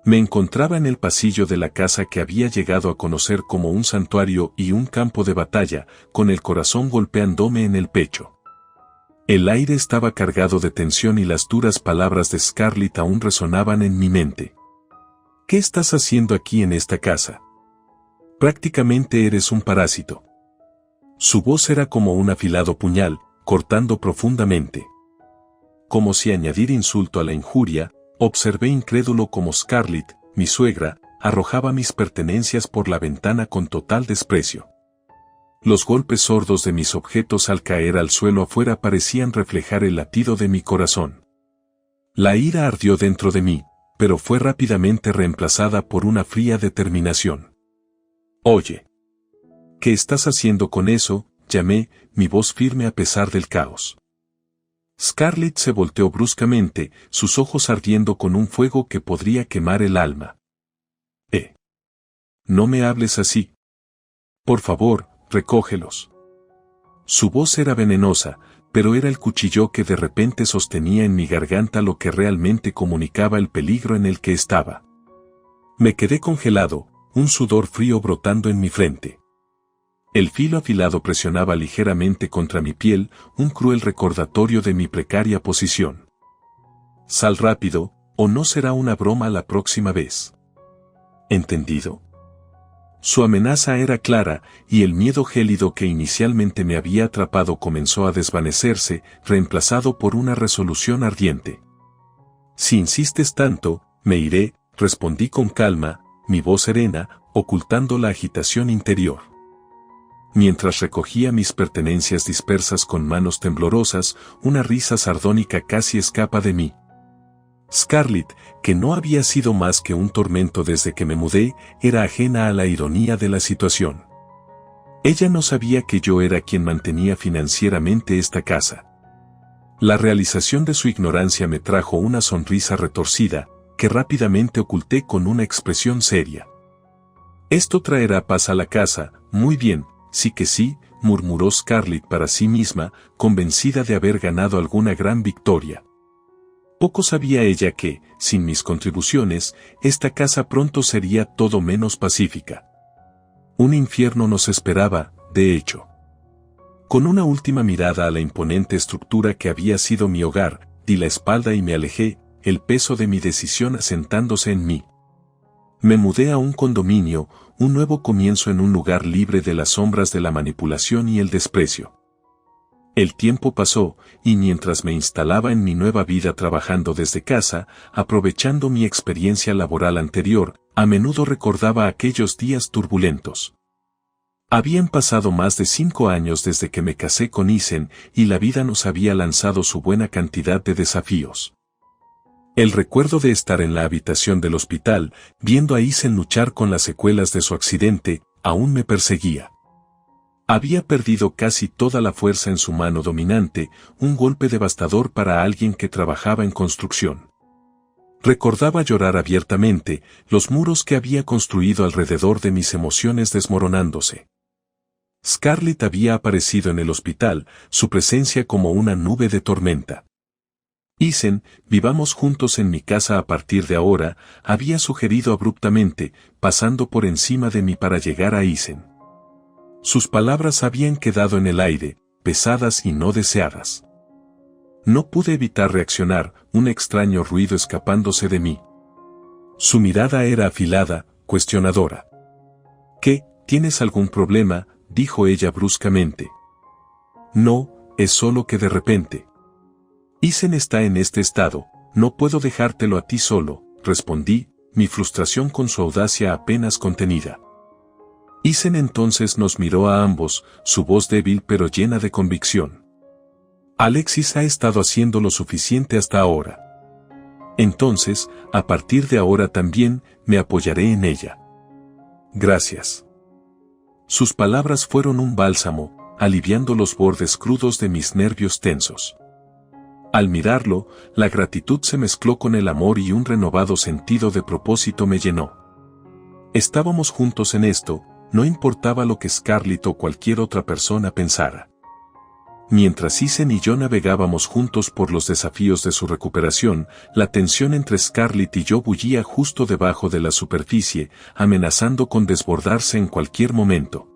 Me encontraba en el pasillo de la casa que había llegado a conocer como un santuario y un campo de batalla, con el corazón golpeándome en el pecho. El aire estaba cargado de tensión y las duras palabras de Scarlett aún resonaban en mi mente. ¿Qué estás haciendo aquí en esta casa? Prácticamente eres un parásito. Su voz era como un afilado puñal, cortando profundamente. Como si añadir insulto a la injuria, observé incrédulo cómo Scarlett, mi suegra, arrojaba mis pertenencias por la ventana con total desprecio. Los golpes sordos de mis objetos al caer al suelo afuera parecían reflejar el latido de mi corazón. La ira ardió dentro de mí, pero fue rápidamente reemplazada por una fría determinación. Oye. ¿Qué estás haciendo con eso? Llamé, mi voz firme a pesar del caos. Scarlett se volteó bruscamente, sus ojos ardiendo con un fuego que podría quemar el alma. No me hables así. Por favor, recógelos. Su voz era venenosa, pero era el cuchillo que de repente sostenía en mi garganta lo que realmente comunicaba el peligro en el que estaba. Me quedé congelado, un sudor frío brotando en mi frente. El filo afilado presionaba ligeramente contra mi piel, un cruel recordatorio de mi precaria posición. Sal rápido, o no será una broma la próxima vez. ¿Entendido? Su amenaza era clara, y el miedo gélido que inicialmente me había atrapado comenzó a desvanecerse, reemplazado por una resolución ardiente. Si insistes tanto, me iré, respondí con calma, mi voz serena, ocultando la agitación interior. Mientras recogía mis pertenencias dispersas con manos temblorosas, una risa sardónica casi escapa de mí. Scarlett, que no había sido más que un tormento desde que me mudé, era ajena a la ironía de la situación. Ella no sabía que yo era quien mantenía financieramente esta casa. La realización de su ignorancia me trajo una sonrisa retorcida, que rápidamente oculté con una expresión seria. Esto traerá paz a la casa, muy bien. Sí que sí, murmuró Scarlett para sí misma, convencida de haber ganado alguna gran victoria. Poco sabía ella que, sin mis contribuciones, esta casa pronto sería todo menos pacífica. Un infierno nos esperaba, de hecho. Con una última mirada a la imponente estructura que había sido mi hogar, di la espalda y me alejé, el peso de mi decisión asentándose en mí. Me mudé a un condominio, un nuevo comienzo en un lugar libre de las sombras de la manipulación y el desprecio. El tiempo pasó, y mientras me instalaba en mi nueva vida trabajando desde casa, aprovechando mi experiencia laboral anterior, a menudo recordaba aquellos días turbulentos. Habían pasado más de 5 años desde que me casé con Isen, y la vida nos había lanzado su buena cantidad de desafíos. El recuerdo de estar en la habitación del hospital, viendo a Isen luchar con las secuelas de su accidente, aún me perseguía. Había perdido casi toda la fuerza en su mano dominante, un golpe devastador para alguien que trabajaba en construcción. Recordaba llorar abiertamente, los muros que había construido alrededor de mis emociones desmoronándose. Scarlett había aparecido en el hospital, su presencia como una nube de tormenta. Isen, vivamos juntos en mi casa a partir de ahora, había sugerido abruptamente, pasando por encima de mí para llegar a Isen. Sus palabras habían quedado en el aire, pesadas y no deseadas. No pude evitar reaccionar, un extraño ruido escapándose de mí. Su mirada era afilada, cuestionadora. ¿Qué? ¿Tienes algún problema?, dijo ella bruscamente. No, es solo que de repente. Isen está en este estado, no puedo dejártelo a ti solo, respondí, mi frustración con su audacia apenas contenida. Isen entonces nos miró a ambos, su voz débil pero llena de convicción. Alexis ha estado haciendo lo suficiente hasta ahora. Entonces, a partir de ahora también, me apoyaré en ella. Gracias. Sus palabras fueron un bálsamo, aliviando los bordes crudos de mis nervios tensos. Al mirarlo, la gratitud se mezcló con el amor y un renovado sentido de propósito me llenó. Estábamos juntos en esto, no importaba lo que Scarlett o cualquier otra persona pensara. Mientras Isen y yo navegábamos juntos por los desafíos de su recuperación, la tensión entre Scarlett y yo bullía justo debajo de la superficie, amenazando con desbordarse en cualquier momento.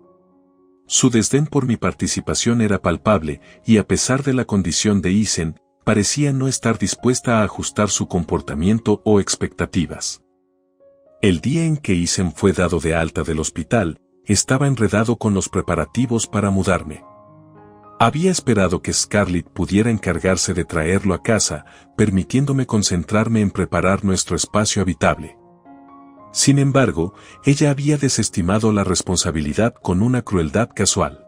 Su desdén por mi participación era palpable, y a pesar de la condición de Isen, parecía no estar dispuesta a ajustar su comportamiento o expectativas. El día en que Isen fue dado de alta del hospital, estaba enredado con los preparativos para mudarme. Había esperado que Scarlett pudiera encargarse de traerlo a casa, permitiéndome concentrarme en preparar nuestro espacio habitable. Sin embargo, ella había desestimado la responsabilidad con una crueldad casual.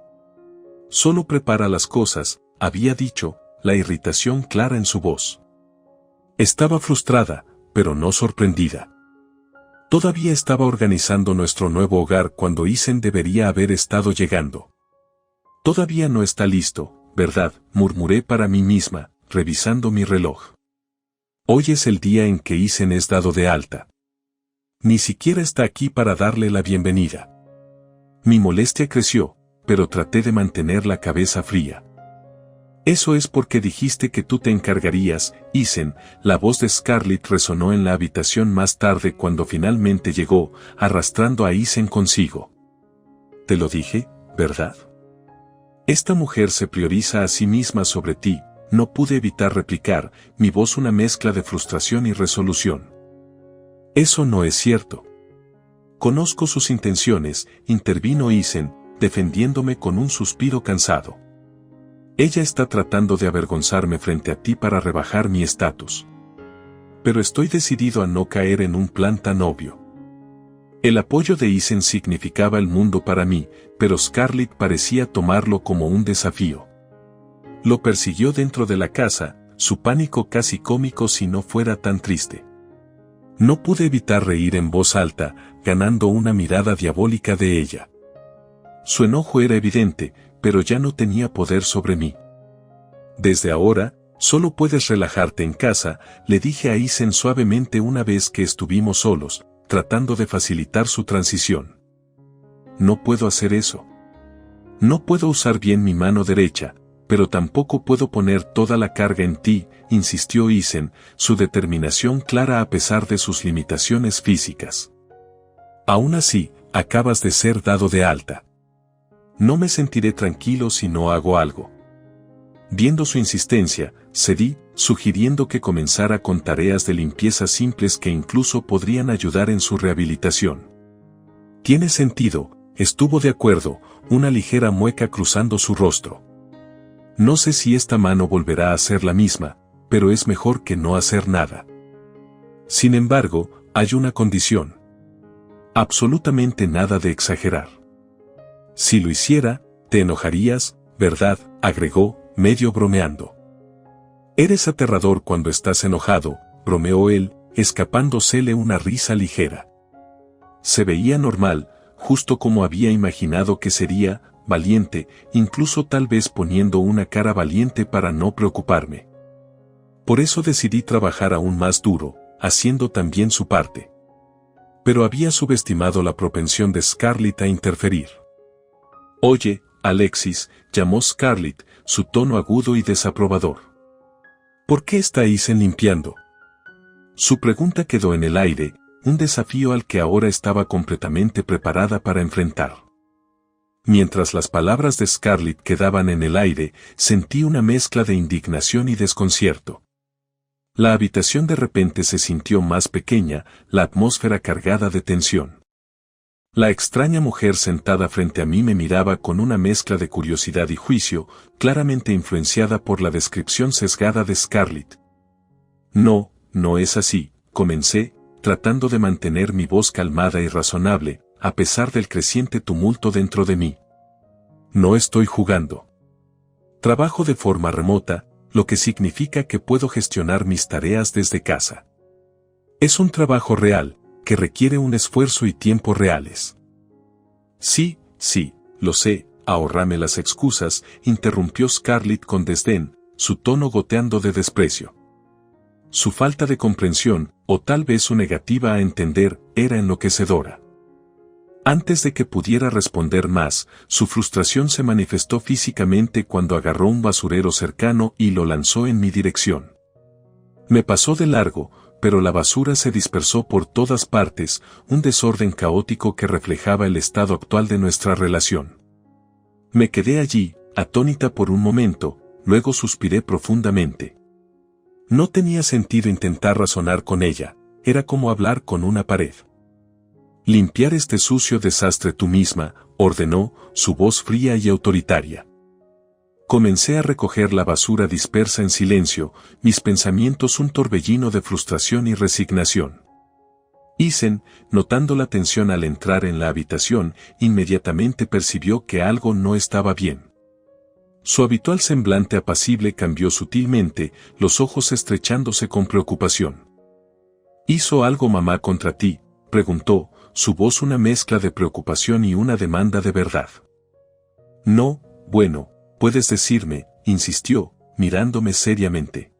Solo prepara las cosas, había dicho, la irritación clara en su voz. Estaba frustrada, pero no sorprendida. Todavía estaba organizando nuestro nuevo hogar cuando Isen debería haber estado llegando. Todavía no está listo, ¿verdad?, murmuré para mí misma, revisando mi reloj. Hoy es el día en que Isen es dado de alta. Ni siquiera está aquí para darle la bienvenida. Mi molestia creció, pero traté de mantener la cabeza fría. Eso es porque dijiste que tú te encargarías, Isen. La voz de Scarlett resonó en la habitación más tarde cuando finalmente llegó, arrastrando a Isen consigo. Te lo dije, ¿verdad? Esta mujer se prioriza a sí misma sobre ti, no pude evitar replicar, mi voz una mezcla de frustración y resolución. Eso no es cierto. Conozco sus intenciones, intervino Isen, defendiéndome con un suspiro cansado. Ella está tratando de avergonzarme frente a ti para rebajar mi estatus. Pero estoy decidido a no caer en un plan tan obvio. El apoyo de Isen significaba el mundo para mí, pero Scarlett parecía tomarlo como un desafío. Lo persiguió dentro de la casa, su pánico casi cómico si no fuera tan triste. No pude evitar reír en voz alta, ganando una mirada diabólica de ella. Su enojo era evidente, pero ya no tenía poder sobre mí. Desde ahora, solo puedes relajarte en casa, le dije a Isen suavemente una vez que estuvimos solos, tratando de facilitar su transición. No puedo hacer eso. No puedo usar bien mi mano derecha, pero tampoco puedo poner toda la carga en ti, insistió Isen, su determinación clara a pesar de sus limitaciones físicas. Aún así, acabas de ser dado de alta. No me sentiré tranquilo si no hago algo. Viendo su insistencia, cedí, sugiriendo que comenzara con tareas de limpieza simples que incluso podrían ayudar en su rehabilitación. Tiene sentido, estuvo de acuerdo, una ligera mueca cruzando su rostro. No sé si esta mano volverá a ser la misma, pero es mejor que no hacer nada. Sin embargo, hay una condición. Absolutamente nada de exagerar. Si lo hiciera, te enojarías, ¿verdad?, agregó, medio bromeando. Eres aterrador cuando estás enojado, bromeó él, escapándosele una risa ligera. Se veía normal, justo como había imaginado que sería, valiente, incluso tal vez poniendo una cara valiente para no preocuparme. Por eso decidí trabajar aún más duro, haciendo también su parte. Pero había subestimado la propensión de Scarlett a interferir. Oye, Alexis, llamó Scarlett, su tono agudo y desaprobador. ¿Por qué está Isen limpiando? Su pregunta quedó en el aire, un desafío al que ahora estaba completamente preparada para enfrentar. Mientras las palabras de Scarlett quedaban en el aire, sentí una mezcla de indignación y desconcierto. La habitación de repente se sintió más pequeña, la atmósfera cargada de tensión. La extraña mujer sentada frente a mí me miraba con una mezcla de curiosidad y juicio, claramente influenciada por la descripción sesgada de Scarlett. No, no es así, comencé, tratando de mantener mi voz calmada y razonable, a pesar del creciente tumulto dentro de mí. No estoy jugando. Trabajo de forma remota, lo que significa que puedo gestionar mis tareas desde casa. Es un trabajo real, que requiere un esfuerzo y tiempo reales. Sí, lo sé, ahórrame las excusas, interrumpió Scarlett con desdén, su tono goteando de desprecio. Su falta de comprensión, o tal vez su negativa a entender, era enloquecedora. Antes de que pudiera responder más, su frustración se manifestó físicamente cuando agarró un basurero cercano y lo lanzó en mi dirección. Me pasó de largo, pero la basura se dispersó por todas partes, un desorden caótico que reflejaba el estado actual de nuestra relación. Me quedé allí, atónita por un momento, luego suspiré profundamente. No tenía sentido intentar razonar con ella, era como hablar con una pared. Limpiar este sucio desastre tú misma, ordenó, su voz fría y autoritaria. Comencé a recoger la basura dispersa en silencio, mis pensamientos un torbellino de frustración y resignación. Isen, notando la tensión al entrar en la habitación, inmediatamente percibió que algo no estaba bien. Su habitual semblante apacible cambió sutilmente, los ojos estrechándose con preocupación. ¿Hizo algo mamá contra ti?, preguntó, su voz una mezcla de preocupación y una demanda de verdad. No, bueno, puedes decirme, insistió, mirándome seriamente.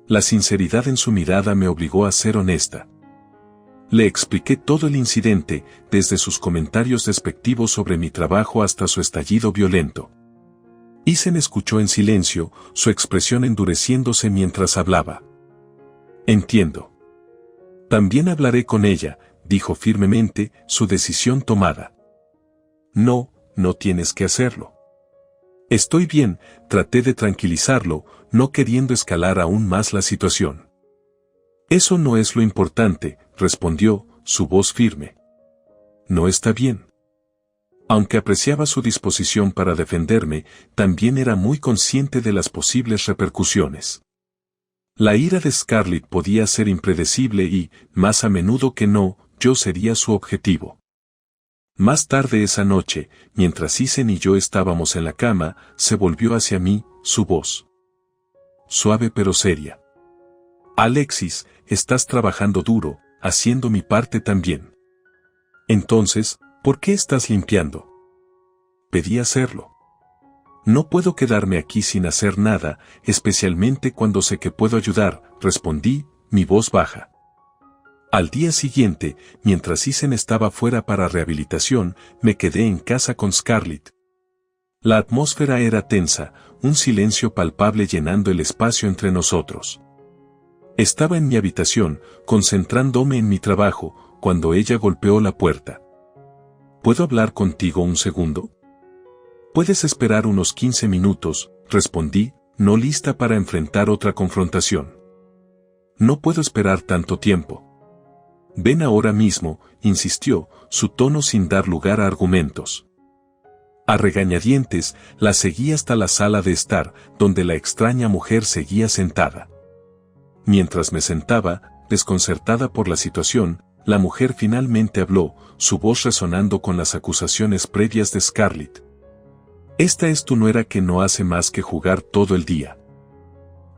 La sinceridad en su mirada me obligó a ser honesta. Le expliqué todo el incidente, desde sus comentarios despectivos sobre mi trabajo hasta su estallido violento. Isen escuchó en silencio, su expresión endureciéndose mientras hablaba. Entiendo. También hablaré con ella, dijo firmemente, su decisión tomada. No, no tienes que hacerlo. Estoy bien, traté de tranquilizarlo, no queriendo escalar aún más la situación. Eso no es lo importante, respondió, su voz firme. No está bien. Aunque apreciaba su disposición para defenderme, también era muy consciente de las posibles repercusiones. La ira de Scarlett podía ser impredecible y, más a menudo que no, yo sería su objetivo. Más tarde esa noche, mientras Isen y yo estábamos en la cama, se volvió hacia mí, su voz suave pero seria. Alexis, estás trabajando duro, haciendo mi parte también. Entonces, ¿por qué estás limpiando? Pedí hacerlo. No puedo quedarme aquí sin hacer nada, especialmente cuando sé que puedo ayudar, respondí, mi voz baja. Al día siguiente, mientras Isen estaba fuera para rehabilitación, me quedé en casa con Scarlett. La atmósfera era tensa, un silencio palpable llenando el espacio entre nosotros. Estaba en mi habitación, concentrándome en mi trabajo, cuando ella golpeó la puerta. ¿Puedo hablar contigo un segundo? Puedes esperar unos 15 minutos, respondí, no lista para enfrentar otra confrontación. No puedo esperar tanto tiempo. Ven ahora mismo, insistió, su tono sin dar lugar a argumentos. A regañadientes, la seguí hasta la sala de estar, donde la extraña mujer seguía sentada. Mientras me sentaba, desconcertada por la situación, la mujer finalmente habló, su voz resonando con las acusaciones previas de Scarlett. Esta es tu nuera que no hace más que jugar todo el día.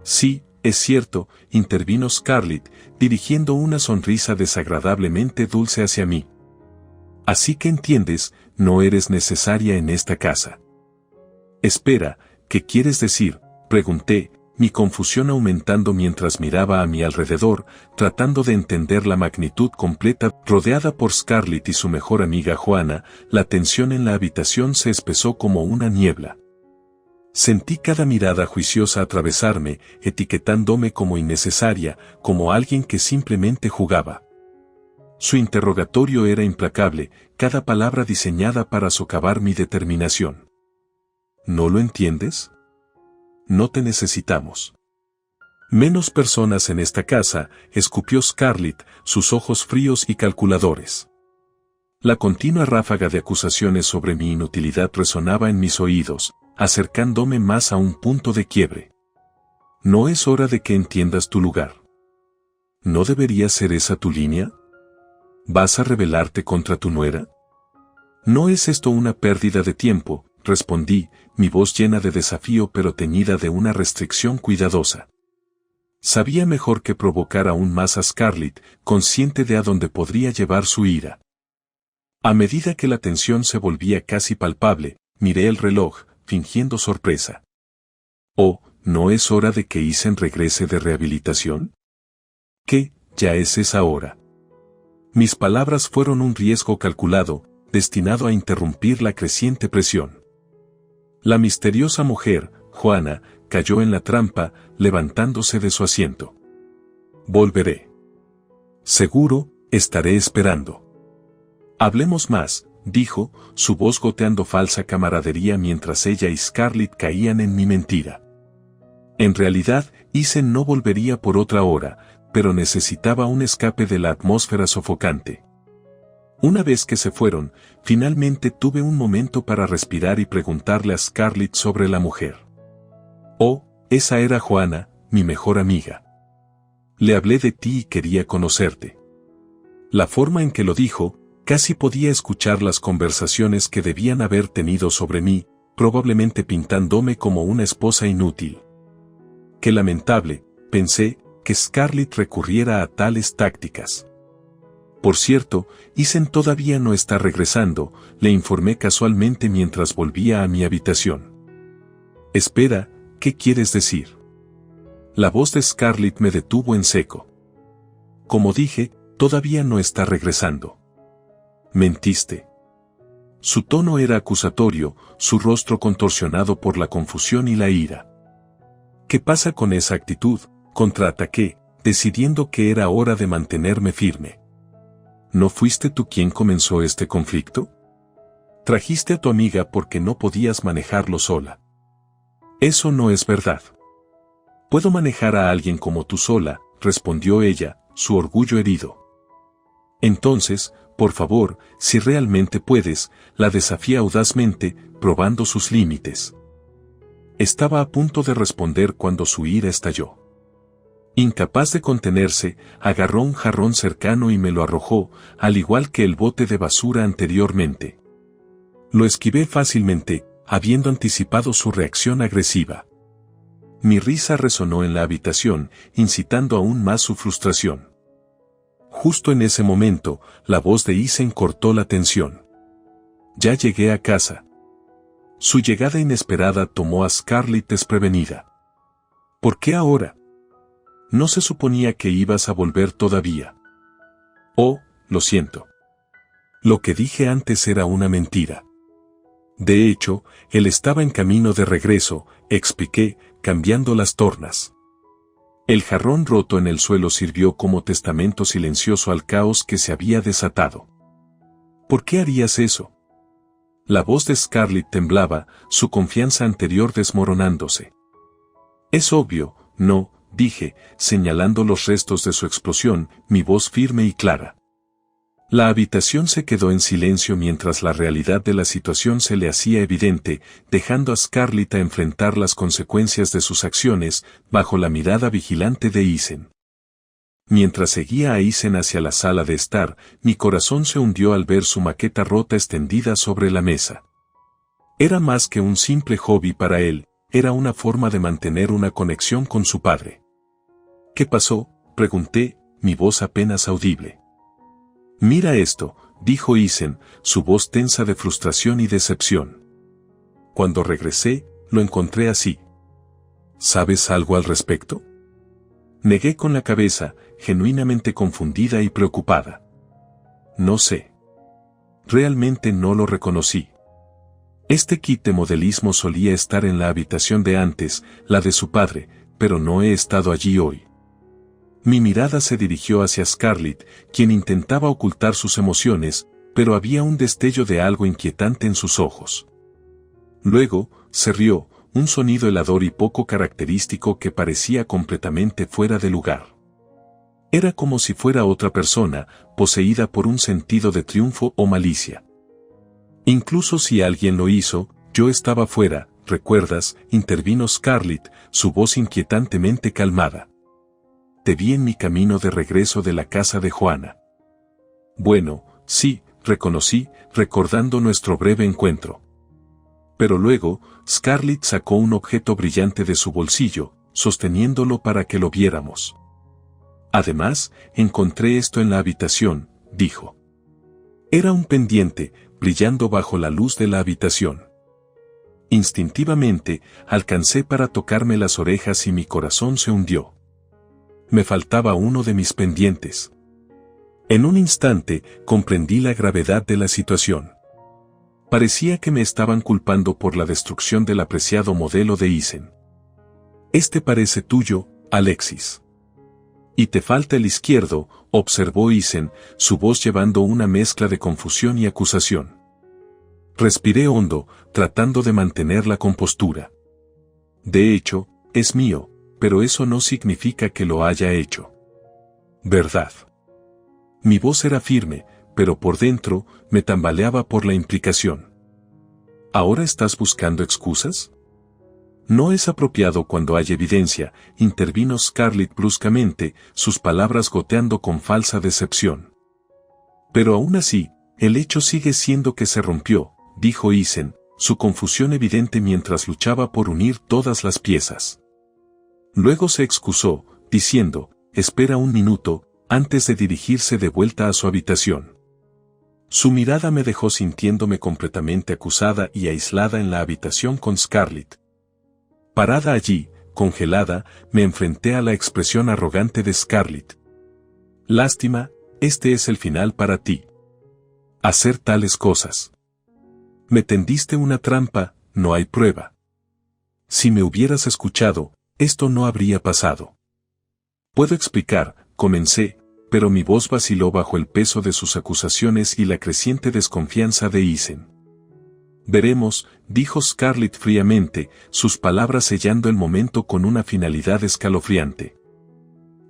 Sí, es cierto, intervino Scarlett, dirigiendo una sonrisa desagradablemente dulce hacia mí. Así que entiendes, no eres necesaria en esta casa. Espera, ¿qué quieres decir?, pregunté, mi confusión aumentando mientras miraba a mi alrededor, tratando de entender la magnitud completa. Rodeada por Scarlett y su mejor amiga Juana, la tensión en la habitación se espesó como una niebla. Sentí cada mirada juiciosa atravesarme, etiquetándome como innecesaria, como alguien que simplemente jugaba. Su interrogatorio era implacable, cada palabra diseñada para socavar mi determinación. ¿No lo entiendes? No te necesitamos. Menos personas en esta casa, escupió Scarlett, sus ojos fríos y calculadores. La continua ráfaga de acusaciones sobre mi inutilidad resonaba en mis oídos, acercándome más a un punto de quiebre. ¿No es hora de que entiendas tu lugar? ¿No debería ser esa tu línea? ¿Vas a rebelarte contra tu nuera? No es esto una pérdida de tiempo, respondí, mi voz llena de desafío pero teñida de una restricción cuidadosa. Sabía mejor que provocar aún más a Scarlett, consciente de a dónde podría llevar su ira. A medida que la tensión se volvía casi palpable, miré el reloj, fingiendo sorpresa. ¿Oh, no es hora de que Isen regrese de rehabilitación? ¿Qué, ya es esa hora? Mis palabras fueron un riesgo calculado, destinado a interrumpir la creciente presión. La misteriosa mujer, Juana, cayó en la trampa, levantándose de su asiento. Volveré. Seguro, estaré esperando. Hablemos más, dijo, su voz goteando falsa camaradería mientras ella y Scarlett caían en mi mentira. En realidad, Isen no volvería por otra hora, pero necesitaba un escape de la atmósfera sofocante. Una vez que se fueron, finalmente tuve un momento para respirar y preguntarle a Scarlett sobre la mujer. Oh, esa era Juana, mi mejor amiga. Le hablé de ti y quería conocerte. La forma en que lo dijo, casi podía escuchar las conversaciones que debían haber tenido sobre mí, probablemente pintándome como una esposa inútil. Qué lamentable, pensé, que Scarlett recurriera a tales tácticas. Por cierto, Isen todavía no está regresando, le informé casualmente mientras volvía a mi habitación. Espera, ¿qué quieres decir? La voz de Scarlett me detuvo en seco. Como dije, todavía no está regresando. Mentiste. Su tono era acusatorio, su rostro contorsionado por la confusión y la ira. ¿Qué pasa con esa actitud?, contraataqué, decidiendo que era hora de mantenerme firme. ¿No fuiste tú quien comenzó este conflicto? Trajiste a tu amiga porque no podías manejarlo sola. Eso no es verdad. Puedo manejar a alguien como tú sola, respondió ella, su orgullo herido. Entonces, por favor, si realmente puedes, la desafía audazmente, probando sus límites. Estaba a punto de responder cuando su ira estalló. Incapaz de contenerse, agarró un jarrón cercano y me lo arrojó, al igual que el bote de basura anteriormente. Lo esquivé fácilmente, habiendo anticipado su reacción agresiva. Mi risa resonó en la habitación, incitando aún más su frustración. Justo en ese momento, la voz de Isen cortó la tensión. Ya llegué a casa. Su llegada inesperada tomó a Scarlett desprevenida. ¿Por qué ahora? No se suponía que ibas a volver todavía. Oh, lo siento. Lo que dije antes era una mentira. De hecho, él estaba en camino de regreso, expliqué, cambiando las tornas. El jarrón roto en el suelo sirvió como testamento silencioso al caos que se había desatado. ¿Por qué harías eso? La voz de Scarlett temblaba, su confianza anterior desmoronándose. Es obvio, no, dije, señalando los restos de su explosión, mi voz firme y clara. La habitación se quedó en silencio mientras la realidad de la situación se le hacía evidente, dejando a Scarlett a enfrentar las consecuencias de sus acciones, bajo la mirada vigilante de Isen. Mientras seguía a Isen hacia la sala de estar, mi corazón se hundió al ver su maqueta rota extendida sobre la mesa. Era más que un simple hobby para él, era una forma de mantener una conexión con su padre. ¿Qué pasó?, pregunté, mi voz apenas audible. Mira esto, dijo Isen, su voz tensa de frustración y decepción. Cuando regresé, lo encontré así. ¿Sabes algo al respecto? Negué con la cabeza, genuinamente confundida y preocupada. No sé. Realmente no lo reconocí. Este kit de modelismo solía estar en la habitación de antes, la de su padre, pero no he estado allí hoy. Mi mirada se dirigió hacia Scarlett, quien intentaba ocultar sus emociones, pero había un destello de algo inquietante en sus ojos. Luego, se rió, un sonido helador y poco característico que parecía completamente fuera de lugar. Era como si fuera otra persona, poseída por un sentido de triunfo o malicia. Incluso si alguien lo hizo, yo estaba fuera, ¿recuerdas?, intervino Scarlett, su voz inquietantemente calmada. Te vi en mi camino de regreso de la casa de Juana. Bueno, sí, reconocí, recordando nuestro breve encuentro. Pero luego, Scarlett sacó un objeto brillante de su bolsillo, sosteniéndolo para que lo viéramos. Además, encontré esto en la habitación, dijo. Era un pendiente, brillando bajo la luz de la habitación. Instintivamente, alcancé para tocarme las orejas y mi corazón se hundió. Me faltaba uno de mis pendientes. En un instante, comprendí la gravedad de la situación. Parecía que me estaban culpando por la destrucción del apreciado modelo de Isen. Este parece tuyo, Alexis. Y te falta el izquierdo, observó Isen, su voz llevando una mezcla de confusión y acusación. Respiré hondo, tratando de mantener la compostura. De hecho, es mío, pero eso no significa que lo haya hecho. ¿Verdad? Mi voz era firme, pero por dentro me tambaleaba por la implicación. ¿Ahora estás buscando excusas? No es apropiado cuando hay evidencia, intervino Scarlett bruscamente, sus palabras goteando con falsa decepción. Pero aún así, el hecho sigue siendo que se rompió, dijo Isen, su confusión evidente mientras luchaba por unir todas las piezas. Luego se excusó, diciendo, espera un minuto, antes de dirigirse de vuelta a su habitación. Su mirada me dejó sintiéndome completamente acusada y aislada en la habitación con Scarlett. Parada allí, congelada, me enfrenté a la expresión arrogante de Scarlett. Lástima, este es el final para ti. Hacer tales cosas. Me tendiste una trampa, no hay prueba. Si me hubieras escuchado, esto no habría pasado. Puedo explicar, comencé, pero mi voz vaciló bajo el peso de sus acusaciones y la creciente desconfianza de Isen. Veremos, dijo Scarlett fríamente, sus palabras sellando el momento con una finalidad escalofriante.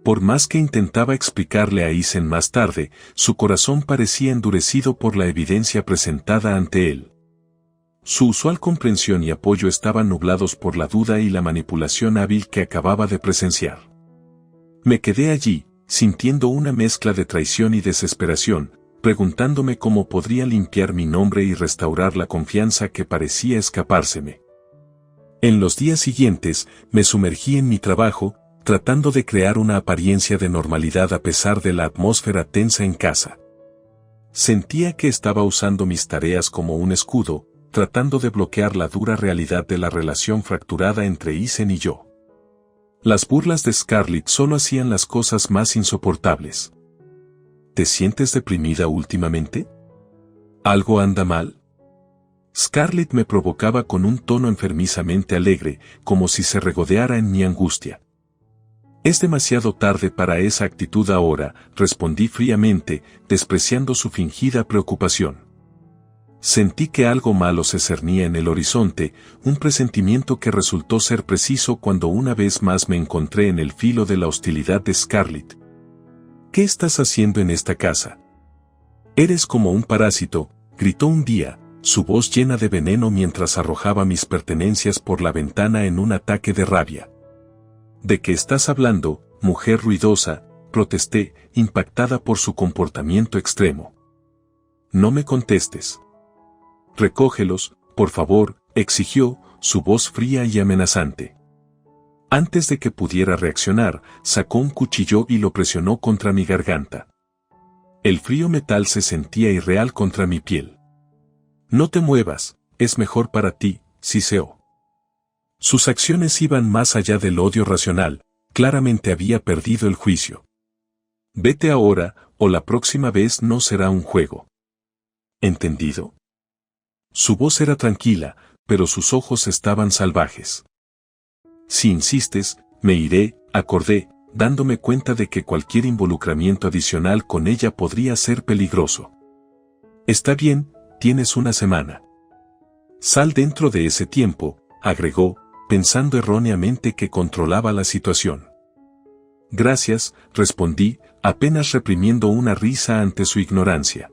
Por más que intentaba explicarle a Isen más tarde, su corazón parecía endurecido por la evidencia presentada ante él. Su usual comprensión y apoyo estaban nublados por la duda y la manipulación hábil que acababa de presenciar. Me quedé allí, sintiendo una mezcla de traición y desesperación, preguntándome cómo podría limpiar mi nombre y restaurar la confianza que parecía escapárseme. En los días siguientes, me sumergí en mi trabajo, tratando de crear una apariencia de normalidad a pesar de la atmósfera tensa en casa. Sentía que estaba usando mis tareas como un escudo, tratando de bloquear la dura realidad de la relación fracturada entre Isen y yo. Las burlas de Scarlett solo hacían las cosas más insoportables. ¿Te sientes deprimida últimamente? ¿Algo anda mal? Scarlett me provocaba con un tono enfermizamente alegre, como si se regodeara en mi angustia. Es demasiado tarde para esa actitud ahora, respondí fríamente, despreciando su fingida preocupación. Sentí que algo malo se cernía en el horizonte, un presentimiento que resultó ser preciso cuando una vez más me encontré en el filo de la hostilidad de Scarlett. ¿Qué estás haciendo en esta casa? Eres como un parásito, gritó un día, su voz llena de veneno mientras arrojaba mis pertenencias por la ventana en un ataque de rabia. ¿De qué estás hablando, mujer ruidosa?, protesté, impactada por su comportamiento extremo. No me contestes. Recógelos, por favor, exigió, su voz fría y amenazante. Antes de que pudiera reaccionar, sacó un cuchillo y lo presionó contra mi garganta. El frío metal se sentía irreal contra mi piel. No te muevas, es mejor para ti, siseó. Sus acciones iban más allá del odio racional, claramente había perdido el juicio. Vete ahora, o la próxima vez no será un juego. ¿Entendido? Su voz era tranquila, pero sus ojos estaban salvajes. Si insistes, me iré, acordé, dándome cuenta de que cualquier involucramiento adicional con ella podría ser peligroso. Está bien, tienes una semana. Sal dentro de ese tiempo, agregó, pensando erróneamente que controlaba la situación. Gracias, respondí, apenas reprimiendo una risa ante su ignorancia.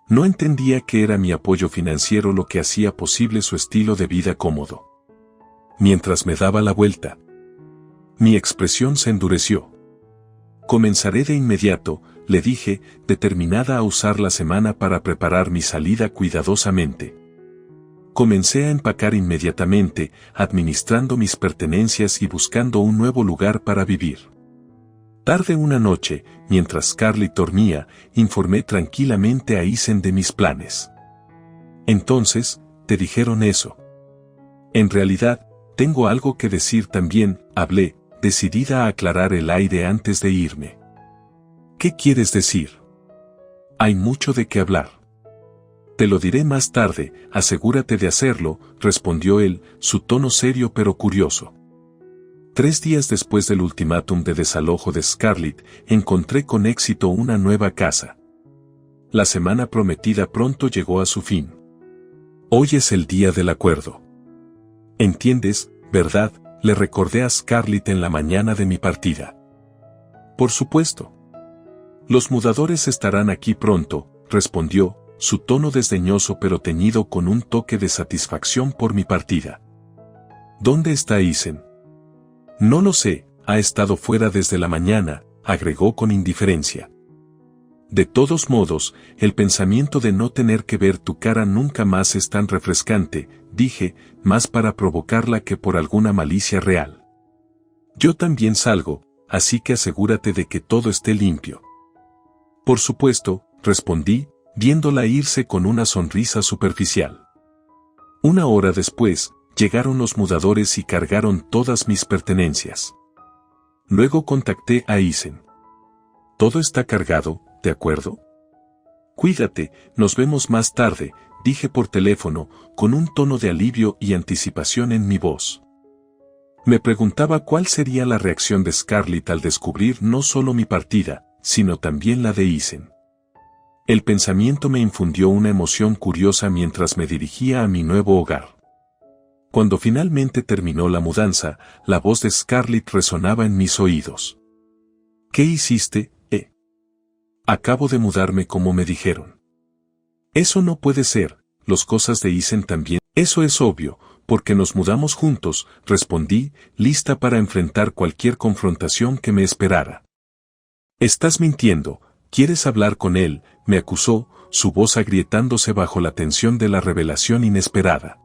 No entendía que era mi apoyo financiero lo que hacía posible su estilo de vida cómodo. Mientras me daba la vuelta, mi expresión se endureció. Comenzaré de inmediato, le dije, determinada a usar la semana para preparar mi salida cuidadosamente. Comencé a empacar inmediatamente, administrando mis pertenencias y buscando un nuevo lugar para vivir. Tarde una noche, mientras Scarlett dormía, informé tranquilamente a Isen de mis planes. Entonces, ¿te dijeron eso? En realidad, tengo algo que decir también, hablé, decidida a aclarar el aire antes de irme. ¿Qué quieres decir? Hay mucho de qué hablar. Te lo diré más tarde, asegúrate de hacerlo, respondió él, su tono serio pero curioso. 3 días después del ultimátum de desalojo de Scarlett, encontré con éxito una nueva casa. La semana prometida pronto llegó a su fin. Hoy es el día del acuerdo. ¿Entiendes, verdad?, le recordé a Scarlett en la mañana de mi partida. Por supuesto. Los mudadores estarán aquí pronto, respondió, su tono desdeñoso pero teñido con un toque de satisfacción por mi partida. ¿Dónde está Isen? No lo sé, ha estado fuera desde la mañana, agregó con indiferencia. De todos modos, el pensamiento de no tener que ver tu cara nunca más es tan refrescante, dije, más para provocarla que por alguna malicia real. Yo también salgo, así que asegúrate de que todo esté limpio. Por supuesto, respondí, viéndola irse con una sonrisa superficial. 1 hora después, llegaron los mudadores y cargaron todas mis pertenencias. Luego contacté a Isen. Todo está cargado, ¿de acuerdo? Cuídate, nos vemos más tarde, dije por teléfono, con un tono de alivio y anticipación en mi voz. Me preguntaba cuál sería la reacción de Scarlett al descubrir no solo mi partida, sino también la de Isen. El pensamiento me infundió una emoción curiosa mientras me dirigía a mi nuevo hogar. Cuando finalmente terminó la mudanza, la voz de Scarlett resonaba en mis oídos. ¿Qué hiciste, Acabo de mudarme como me dijeron. Eso no puede ser, las cosas de Isen también. Eso es obvio, porque nos mudamos juntos, respondí, lista para enfrentar cualquier confrontación que me esperara. Estás mintiendo, ¿quieres hablar con él?, me acusó, su voz agrietándose bajo la tensión de la revelación inesperada.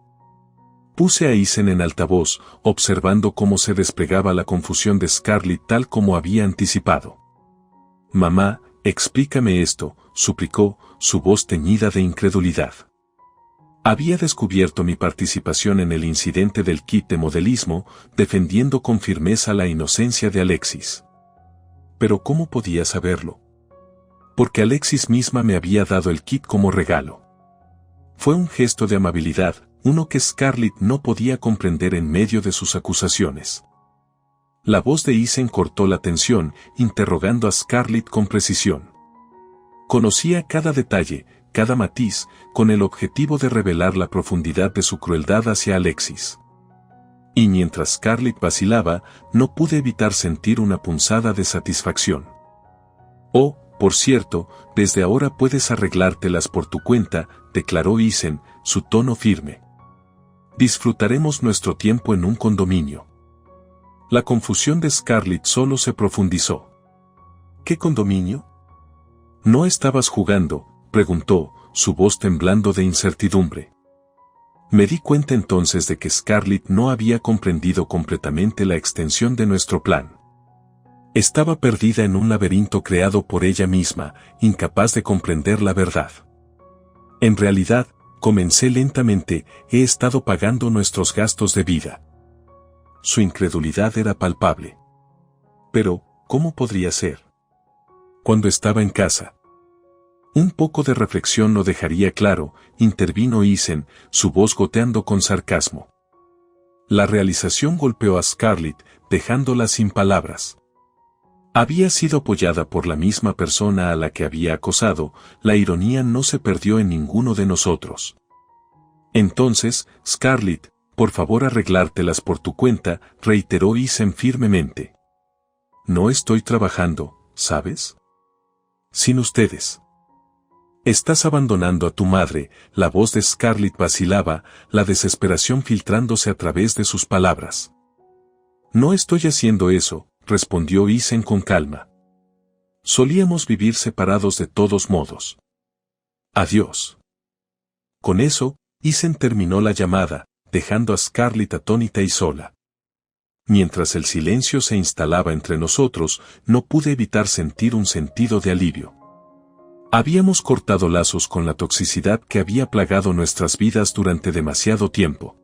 Puse a Isen en altavoz, observando cómo se desplegaba la confusión de Scarlett tal como había anticipado. Mamá, explícame esto, suplicó, su voz teñida de incredulidad. Había descubierto mi participación en el incidente del kit de modelismo, defendiendo con firmeza la inocencia de Alexis. Pero ¿cómo podía saberlo? Porque Alexis misma me había dado el kit como regalo. Fue un gesto de amabilidad, uno que Scarlett no podía comprender en medio de sus acusaciones. La voz de Isen cortó la tensión, interrogando a Scarlett con precisión. Conocía cada detalle, cada matiz, con el objetivo de revelar la profundidad de su crueldad hacia Alexis. Y mientras Scarlett vacilaba, no pude evitar sentir una punzada de satisfacción. Oh, por cierto, desde ahora puedes arreglártelas por tu cuenta, declaró Isen, su tono firme. Disfrutaremos nuestro tiempo en un condominio. La confusión de Scarlett solo se profundizó. ¿Qué condominio? ¿No estabas jugando?, preguntó, su voz temblando de incertidumbre. Me di cuenta entonces de que Scarlett no había comprendido completamente la extensión de nuestro plan. Estaba perdida en un laberinto creado por ella misma, incapaz de comprender la verdad. En realidad, comencé lentamente, he estado pagando nuestros gastos de vida. Su incredulidad era palpable. Pero, ¿cómo podría ser? Cuando estaba en casa. Un poco de reflexión lo dejaría claro, intervino Isen, su voz goteando con sarcasmo. La realización golpeó a Scarlett, dejándola sin palabras. Había sido apoyada por la misma persona a la que había acosado, la ironía no se perdió en ninguno de nosotros. Entonces, Scarlett, por favor arreglártelas por tu cuenta, reiteró Isen firmemente. No estoy trabajando, ¿sabes? Sin ustedes. Estás abandonando a tu madre, la voz de Scarlett vacilaba, la desesperación filtrándose a través de sus palabras. No estoy haciendo eso, respondió Isen con calma. Solíamos vivir separados de todos modos. Adiós. Con eso, Isen terminó la llamada, dejando a Scarlett atónita y sola. Mientras el silencio se instalaba entre nosotros, no pude evitar sentir un sentido de alivio. Habíamos cortado lazos con la toxicidad que había plagado nuestras vidas durante demasiado tiempo.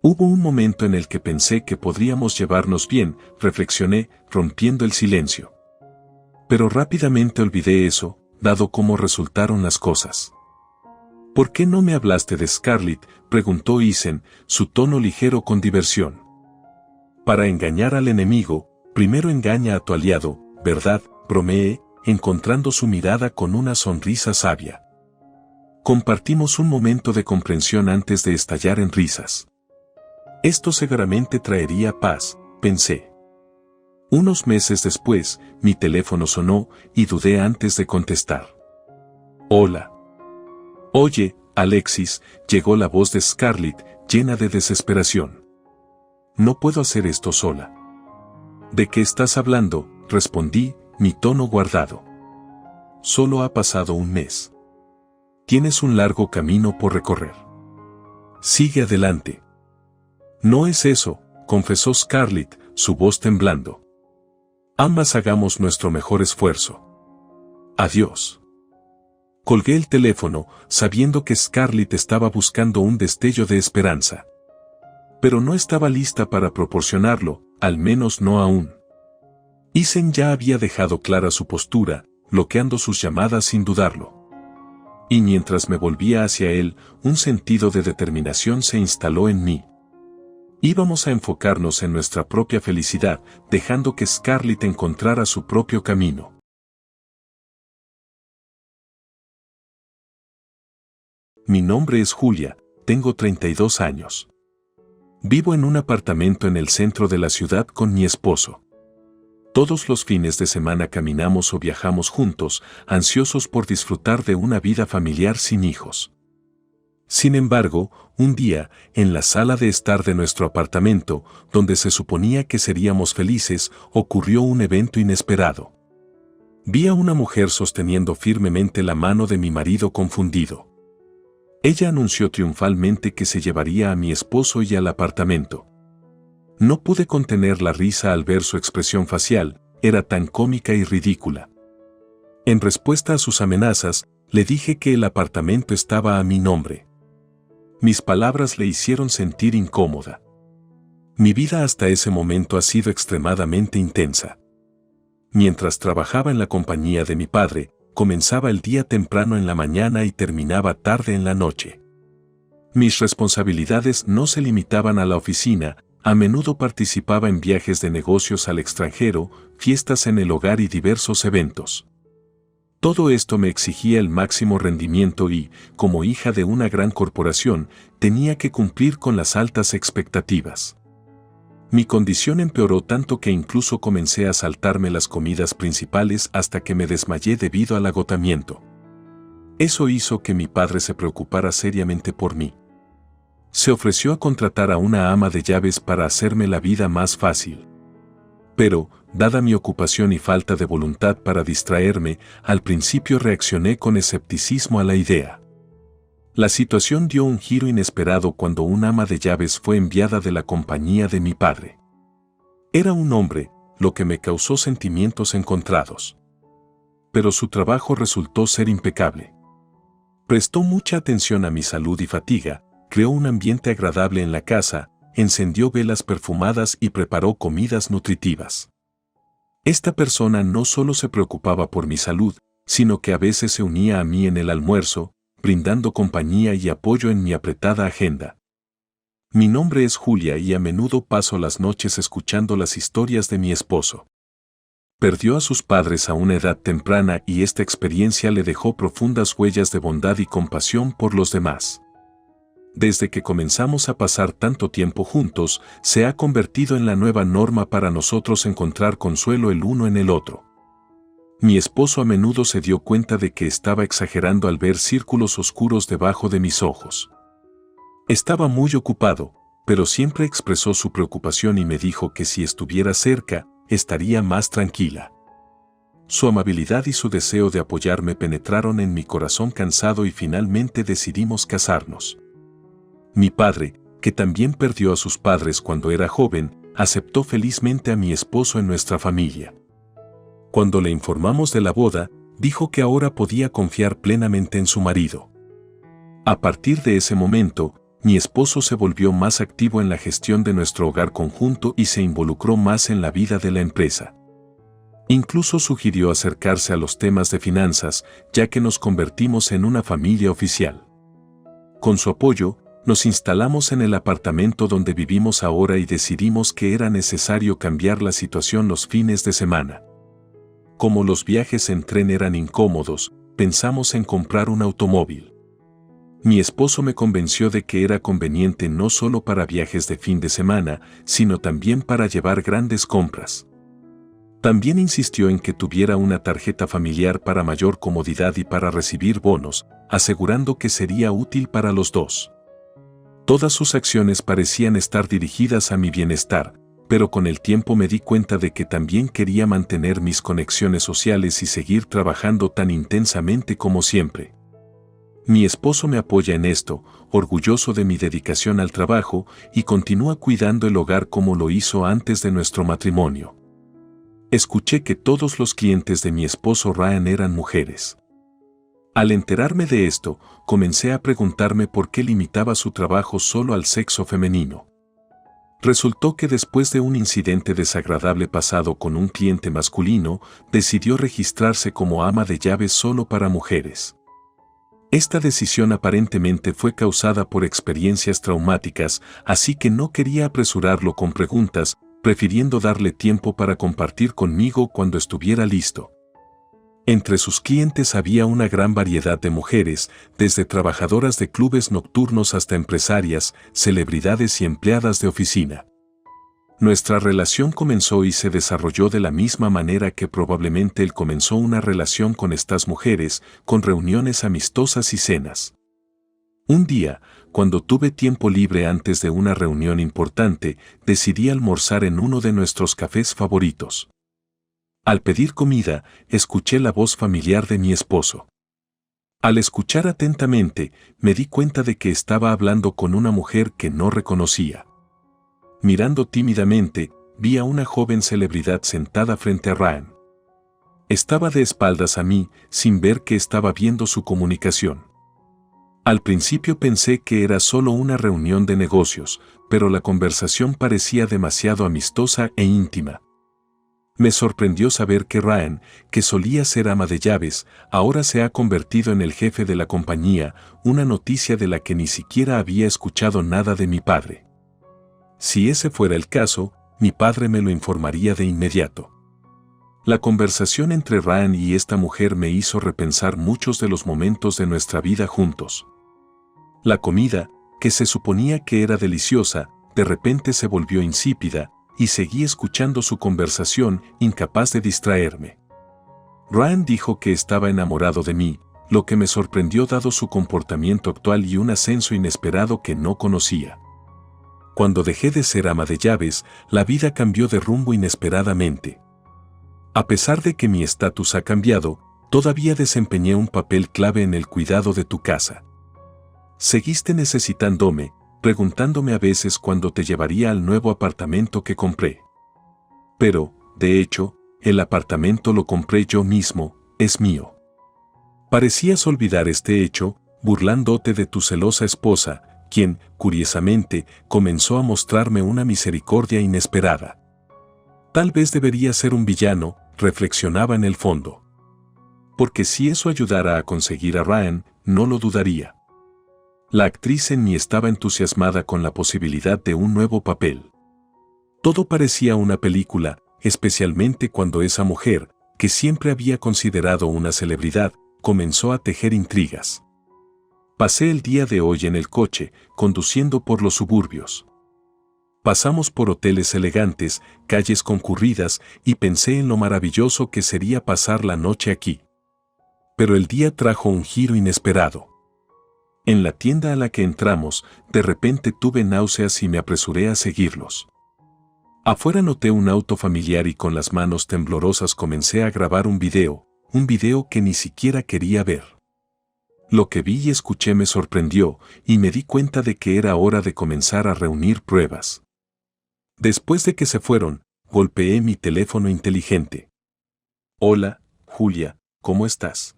Hubo un momento en el que pensé que podríamos llevarnos bien, reflexioné, rompiendo el silencio. Pero rápidamente olvidé eso, dado cómo resultaron las cosas. ¿Por qué no me hablaste de Scarlett?, preguntó Isen, su tono ligero con diversión. Para engañar al enemigo, primero engaña a tu aliado, ¿verdad?, bromeé, encontrando su mirada con una sonrisa sabia. Compartimos un momento de comprensión antes de estallar en risas. Esto seguramente traería paz, pensé. Unos meses después, mi teléfono sonó y dudé antes de contestar. Hola. Oye, Alexis, llegó la voz de Scarlett, llena de desesperación. No puedo hacer esto sola. ¿De qué estás hablando?, respondí, mi tono guardado. Solo ha pasado un mes. Tienes un largo camino por recorrer. Sigue adelante. No es eso, confesó Scarlett, su voz temblando. Ambas hagamos nuestro mejor esfuerzo. Adiós. Colgué el teléfono, sabiendo que Scarlett estaba buscando un destello de esperanza. Pero no estaba lista para proporcionarlo, al menos no aún. Isen ya había dejado clara su postura, bloqueando sus llamadas sin dudarlo. Y mientras me volvía hacia él, un sentido de determinación se instaló en mí. Íbamos a enfocarnos en nuestra propia felicidad, dejando que Scarlett encontrara su propio camino. Mi nombre es Julia, tengo 32 años. Vivo en un apartamento en el centro de la ciudad con mi esposo. Todos los fines de semana caminamos o viajamos juntos, ansiosos por disfrutar de una vida familiar sin hijos. Sin embargo, un día, en la sala de estar de nuestro apartamento, donde se suponía que seríamos felices, ocurrió un evento inesperado. Vi a una mujer sosteniendo firmemente la mano de mi marido confundido. Ella anunció triunfalmente que se llevaría a mi esposo y al apartamento. No pude contener la risa al ver su expresión facial, era tan cómica y ridícula. En respuesta a sus amenazas, le dije que el apartamento estaba a mi nombre. Mis palabras le hicieron sentir incómoda. Mi vida hasta ese momento ha sido extremadamente intensa. Mientras trabajaba en la compañía de mi padre, comenzaba el día temprano en la mañana y terminaba tarde en la noche. Mis responsabilidades no se limitaban a la oficina, a menudo participaba en viajes de negocios al extranjero, fiestas en el hogar y diversos eventos. Todo esto me exigía el máximo rendimiento y, como hija de una gran corporación, tenía que cumplir con las altas expectativas. Mi condición empeoró tanto que incluso comencé a saltarme las comidas principales hasta que me desmayé debido al agotamiento. Eso hizo que mi padre se preocupara seriamente por mí. Se ofreció a contratar a una ama de llaves para hacerme la vida más fácil. Pero, dada mi ocupación y falta de voluntad para distraerme, al principio reaccioné con escepticismo a la idea. La situación dio un giro inesperado cuando un ama de llaves fue enviada de la compañía de mi padre. Era un hombre, lo que me causó sentimientos encontrados. Pero su trabajo resultó ser impecable. Prestó mucha atención a mi salud y fatiga, creó un ambiente agradable en la casa, encendió velas perfumadas y preparó comidas nutritivas. Esta persona no solo se preocupaba por mi salud, sino que a veces se unía a mí en el almuerzo, brindando compañía y apoyo en mi apretada agenda. Mi nombre es Julia y a menudo paso las noches escuchando las historias de mi esposo. Perdió a sus padres a una edad temprana y esta experiencia le dejó profundas huellas de bondad y compasión por los demás. Desde que comenzamos a pasar tanto tiempo juntos, se ha convertido en la nueva norma para nosotros encontrar consuelo el uno en el otro. Mi esposo a menudo se dio cuenta de que estaba exagerando al ver círculos oscuros debajo de mis ojos. Estaba muy ocupado, pero siempre expresó su preocupación y me dijo que si estuviera cerca, estaría más tranquila. Su amabilidad y su deseo de apoyarme penetraron en mi corazón cansado y finalmente decidimos casarnos. Mi padre, que también perdió a sus padres cuando era joven, aceptó felizmente a mi esposo en nuestra familia. Cuando le informamos de la boda, dijo que ahora podía confiar plenamente en su marido. A partir de ese momento, mi esposo se volvió más activo en la gestión de nuestro hogar conjunto y se involucró más en la vida de la empresa. Incluso sugirió acercarse a los temas de finanzas, ya que nos convertimos en una familia oficial. Con su apoyo, nos instalamos en el apartamento donde vivimos ahora y decidimos que era necesario cambiar la situación los fines de semana. Como los viajes en tren eran incómodos, pensamos en comprar un automóvil. Mi esposo me convenció de que era conveniente no solo para viajes de fin de semana, sino también para llevar grandes compras. También insistió en que tuviera una tarjeta familiar para mayor comodidad y para recibir bonos, asegurando que sería útil para los dos. Todas sus acciones parecían estar dirigidas a mi bienestar, pero con el tiempo me di cuenta de que también quería mantener mis conexiones sociales y seguir trabajando tan intensamente como siempre. Mi esposo me apoya en esto, orgulloso de mi dedicación al trabajo, y continúa cuidando el hogar como lo hizo antes de nuestro matrimonio. Escuché que todos los clientes de mi esposo Ryan eran mujeres. Al enterarme de esto, comencé a preguntarme por qué limitaba su trabajo solo al sexo femenino. Resultó que después de un incidente desagradable pasado con un cliente masculino, decidió registrarse como ama de llaves solo para mujeres. Esta decisión aparentemente fue causada por experiencias traumáticas, así que no quería apresurarlo con preguntas, prefiriendo darle tiempo para compartir conmigo cuando estuviera listo. Entre sus clientes había una gran variedad de mujeres, desde trabajadoras de clubes nocturnos hasta empresarias, celebridades y empleadas de oficina. Nuestra relación comenzó y se desarrolló de la misma manera que probablemente él comenzó una relación con estas mujeres, con reuniones amistosas y cenas. Un día, cuando tuve tiempo libre antes de una reunión importante, decidí almorzar en uno de nuestros cafés favoritos. Al pedir comida, escuché la voz familiar de mi esposo. Al escuchar atentamente, me di cuenta de que estaba hablando con una mujer que no reconocía. Mirando tímidamente, vi a una joven celebridad sentada frente a Ryan. Estaba de espaldas a mí, sin ver que estaba viendo su comunicación. Al principio pensé que era solo una reunión de negocios, pero la conversación parecía demasiado amistosa e íntima. Me sorprendió saber que Ryan, que solía ser ama de llaves, ahora se ha convertido en el jefe de la compañía, una noticia de la que ni siquiera había escuchado nada de mi padre. Si ese fuera el caso, mi padre me lo informaría de inmediato. La conversación entre Ryan y esta mujer me hizo repensar muchos de los momentos de nuestra vida juntos. La comida, que se suponía que era deliciosa, de repente se volvió insípida, y seguí escuchando su conversación, incapaz de distraerme. Ryan dijo que estaba enamorado de mí, lo que me sorprendió dado su comportamiento actual y un ascenso inesperado que no conocía. Cuando dejé de ser ama de llaves, la vida cambió de rumbo inesperadamente. A pesar de que mi estatus ha cambiado, todavía desempeñé un papel clave en el cuidado de tu casa. Seguiste necesitándome, preguntándome a veces cuándo te llevaría al nuevo apartamento que compré. Pero, de hecho, el apartamento lo compré yo mismo, es mío. Parecías olvidar este hecho, burlándote de tu celosa esposa, quien, curiosamente, comenzó a mostrarme una misericordia inesperada. Tal vez debería ser un villano, reflexionaba en el fondo. Porque si eso ayudara a conseguir a Ryan, no lo dudaría. La actriz en mí estaba entusiasmada con la posibilidad de un nuevo papel. Todo parecía una película, especialmente cuando esa mujer, que siempre había considerado una celebridad, comenzó a tejer intrigas. Pasé el día de hoy en el coche, conduciendo por los suburbios. Pasamos por hoteles elegantes, calles concurridas, y pensé en lo maravilloso que sería pasar la noche aquí. Pero el día trajo un giro inesperado. En la tienda a la que entramos, de repente tuve náuseas y me apresuré a seguirlos. Afuera noté un auto familiar y con las manos temblorosas comencé a grabar un video que ni siquiera quería ver. Lo que vi y escuché me sorprendió y me di cuenta de que era hora de comenzar a reunir pruebas. Después de que se fueron, golpeé mi teléfono inteligente. Hola, Julia, ¿cómo estás?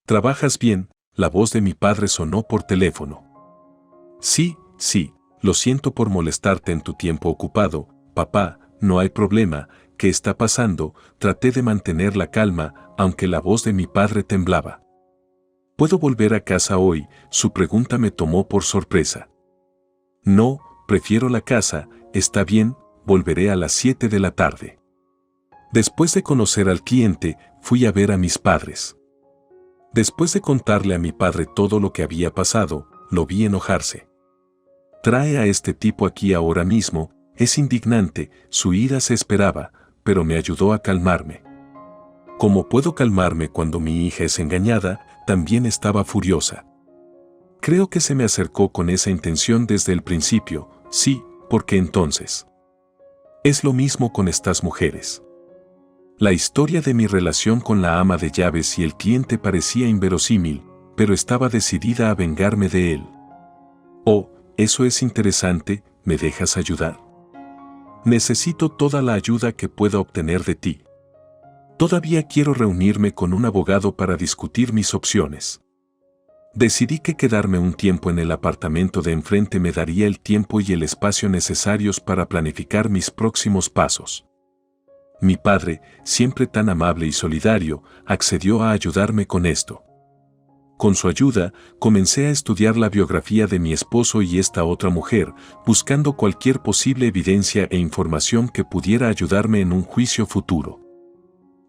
¿Trabajas bien? La voz de mi padre sonó por teléfono. Sí, lo siento por molestarte en tu tiempo ocupado, papá, no hay problema, ¿qué está pasando? Traté de mantener la calma, aunque la voz de mi padre temblaba. ¿Puedo volver a casa hoy? Su pregunta me tomó por sorpresa. No, prefiero la casa, está bien, volveré a las 7 de la tarde. Después de conocer al cliente, fui a ver a mis padres. Después de contarle a mi padre todo lo que había pasado, lo vi enojarse. Trae a este tipo aquí ahora mismo, es indignante, su ira se esperaba, pero me ayudó a calmarme. ¿Cómo puedo calmarme cuando mi hija es engañada? También estaba furiosa. Creo que se me acercó con esa intención desde el principio, sí, porque entonces. Es lo mismo con estas mujeres. La historia de mi relación con la ama de llaves y el cliente parecía inverosímil, pero estaba decidida a vengarme de él. Oh, eso es interesante, ¿me dejas ayudar? Necesito toda la ayuda que pueda obtener de ti. Todavía quiero reunirme con un abogado para discutir mis opciones. Decidí que quedarme un tiempo en el apartamento de enfrente me daría el tiempo y el espacio necesarios para planificar mis próximos pasos. Mi padre, siempre tan amable y solidario, accedió a ayudarme con esto. Con su ayuda, comencé a estudiar la biografía de mi esposo y esta otra mujer, buscando cualquier posible evidencia e información que pudiera ayudarme en un juicio futuro.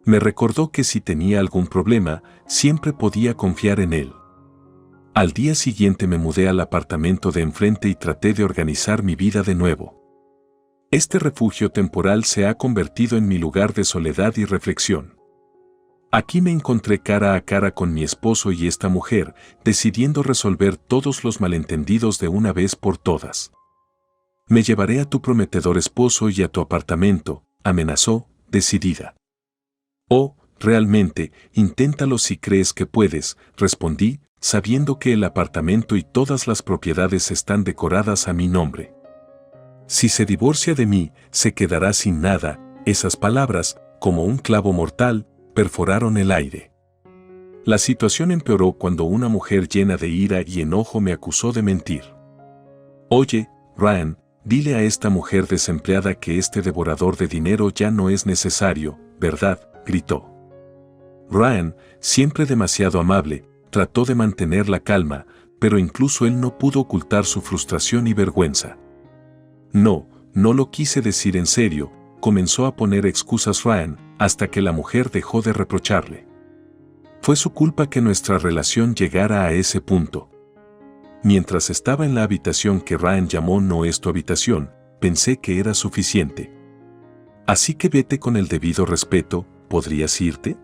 Me recordó que si tenía algún problema, siempre podía confiar en él. Al día siguiente me mudé al apartamento de enfrente y traté de organizar mi vida de nuevo. Este refugio temporal se ha convertido en mi lugar de soledad y reflexión. Aquí me encontré cara a cara con mi esposo y esta mujer, decidiendo resolver todos los malentendidos de una vez por todas. Me llevaré a tu prometedor esposo y a tu apartamento, amenazó, decidida. Oh, realmente, inténtalo si crees que puedes, respondí, sabiendo que el apartamento y todas las propiedades están decoradas a mi nombre. Si se divorcia de mí, se quedará sin nada. Esas palabras, como un clavo mortal, perforaron el aire. La situación empeoró cuando una mujer llena de ira y enojo me acusó de mentir. Oye, Ryan, dile a esta mujer desempleada que este devorador de dinero ya no es necesario, ¿verdad?, gritó. Ryan, siempre demasiado amable, trató de mantener la calma, pero incluso él no pudo ocultar su frustración y vergüenza. No lo quise decir en serio, comenzó a poner excusas Ryan, hasta que la mujer dejó de reprocharle. Fue su culpa que nuestra relación llegara a ese punto. Mientras estaba en la habitación que Ryan llamó no es tu habitación, pensé que era suficiente. Así que vete con el debido respeto, ¿podrías irte?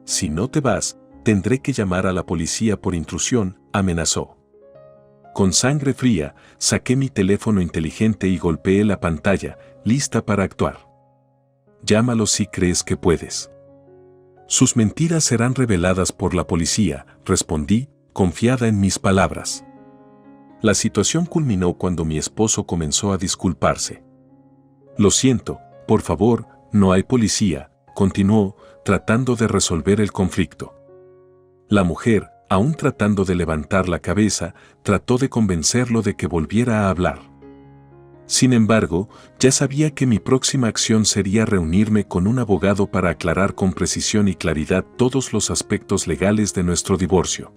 Si no te vas, tendré que llamar a la policía por intrusión, amenazó. Con sangre fría, saqué mi teléfono inteligente y golpeé la pantalla, lista para actuar. Llámalo si crees que puedes. Sus mentiras serán reveladas por la policía, respondí, confiada en mis palabras. La situación culminó cuando mi esposo comenzó a disculparse. Lo siento, por favor, no hay policía, continuó, tratando de resolver el conflicto. La mujer, aún tratando de levantar la cabeza, trató de convencerlo de que volviera a hablar. Sin embargo, ya sabía que mi próxima acción sería reunirme con un abogado para aclarar con precisión y claridad todos los aspectos legales de nuestro divorcio.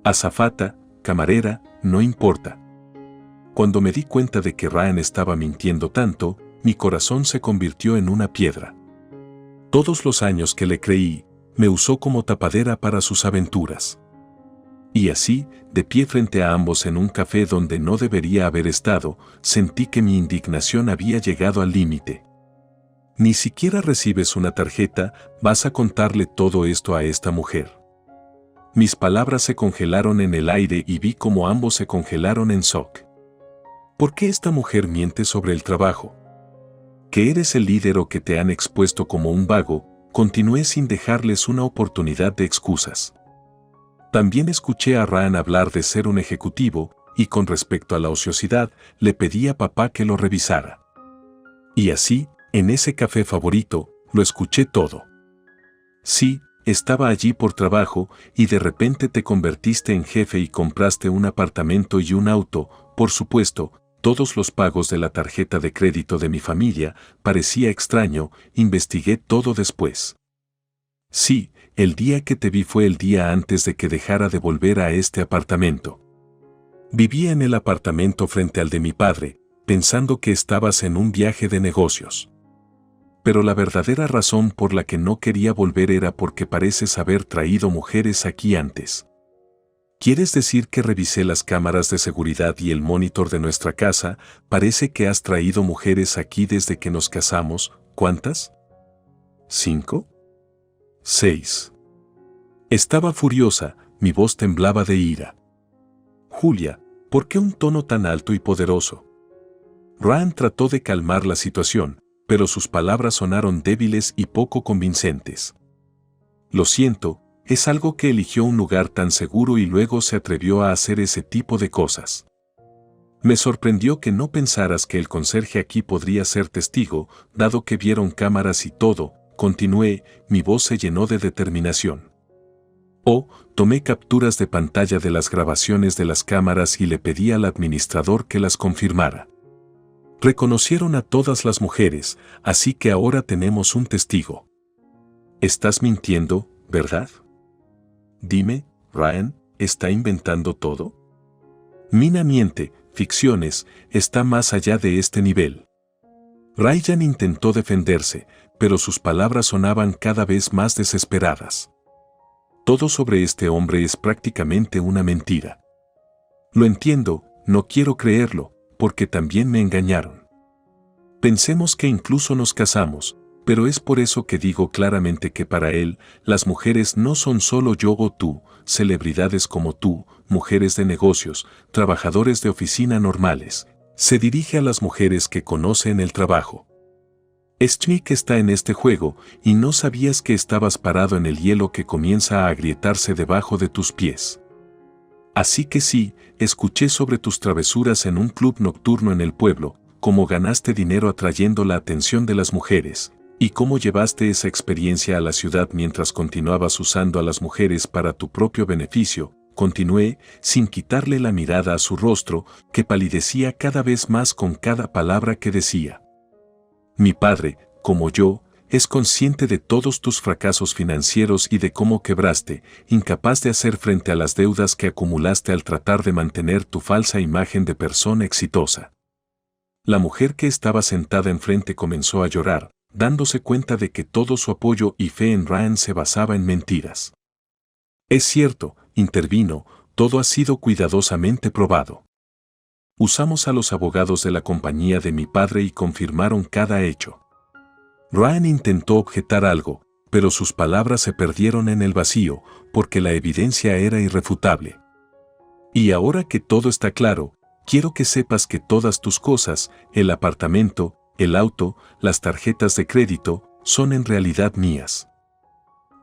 Azafata, camarera, no importa. Cuando me di cuenta de que Ryan estaba mintiendo tanto, mi corazón se convirtió en una piedra. Todos los años que le creí, me usó como tapadera para sus aventuras. Y así, de pie frente a ambos en un café donde no debería haber estado, sentí que mi indignación había llegado al límite. Ni siquiera recibes una tarjeta, vas a contarle todo esto a esta mujer. Mis palabras se congelaron en el aire y vi cómo ambos se congelaron en shock. ¿Por qué esta mujer miente sobre el trabajo? ¿Que eres el líder o que te han expuesto como un vago? Continué sin dejarles una oportunidad de excusas. También escuché a Ryan hablar de ser un ejecutivo, y con respecto a la ociosidad, le pedí a papá que lo revisara. Y así, en ese café favorito, lo escuché todo. Sí, estaba allí por trabajo, y de repente te convertiste en jefe y compraste un apartamento y un auto, por supuesto, todos los pagos de la tarjeta de crédito de mi familia, parecía extraño, investigué todo después. Sí, el día que te vi fue el día antes de que dejara de volver a este apartamento. Vivía en el apartamento frente al de mi padre, pensando que estabas en un viaje de negocios. Pero la verdadera razón por la que no quería volver era porque pareces haber traído mujeres aquí antes. ¿Quieres decir que revisé las cámaras de seguridad y el monitor de nuestra casa? Parece que has traído mujeres aquí desde que nos casamos. ¿Cuántas? ¿5? 6. Estaba furiosa, mi voz temblaba de ira. Julia, ¿por qué un tono tan alto y poderoso? Ryan trató de calmar la situación, pero sus palabras sonaron débiles y poco convincentes. Lo siento, es algo que eligió un lugar tan seguro y luego se atrevió a hacer ese tipo de cosas. Me sorprendió que no pensaras que el conserje aquí podría ser testigo, dado que vieron cámaras y todo. Continué, mi voz se llenó de determinación. Tomé capturas de pantalla de las grabaciones de las cámaras y le pedí al administrador que las confirmara. Reconocieron a todas las mujeres, así que ahora tenemos un testigo. Estás mintiendo, ¿verdad? Dime, Ryan, ¿está inventando todo? Mina miente, ficciones, está más allá de este nivel. Ryan intentó defenderse, pero sus palabras sonaban cada vez más desesperadas. Todo sobre este hombre es prácticamente una mentira. Lo entiendo, no quiero creerlo, porque también me engañaron. Pensemos que incluso nos casamos, pero es por eso que digo claramente que para él, las mujeres no son solo yo o tú, celebridades como tú, mujeres de negocios, trabajadores de oficina normales. Se dirige a las mujeres que conoce en el trabajo. Schmick está en este juego y no sabías que estabas parado en el hielo que comienza a agrietarse debajo de tus pies. Así que sí, escuché sobre tus travesuras en un club nocturno en el pueblo, cómo ganaste dinero atrayendo la atención de las mujeres, y cómo llevaste esa experiencia a la ciudad mientras continuabas usando a las mujeres para tu propio beneficio. Continué, sin quitarle la mirada a su rostro, que palidecía cada vez más con cada palabra que decía. Mi padre, como yo, es consciente de todos tus fracasos financieros y de cómo quebraste, incapaz de hacer frente a las deudas que acumulaste al tratar de mantener tu falsa imagen de persona exitosa. La mujer que estaba sentada enfrente comenzó a llorar, dándose cuenta de que todo su apoyo y fe en Ryan se basaba en mentiras. Es cierto, intervino, todo ha sido cuidadosamente probado. Usamos a los abogados de la compañía de mi padre y confirmaron cada hecho. Ryan intentó objetar algo, pero sus palabras se perdieron en el vacío, porque la evidencia era irrefutable. Y ahora que todo está claro, quiero que sepas que todas tus cosas, el apartamento, el auto, las tarjetas de crédito, son en realidad mías.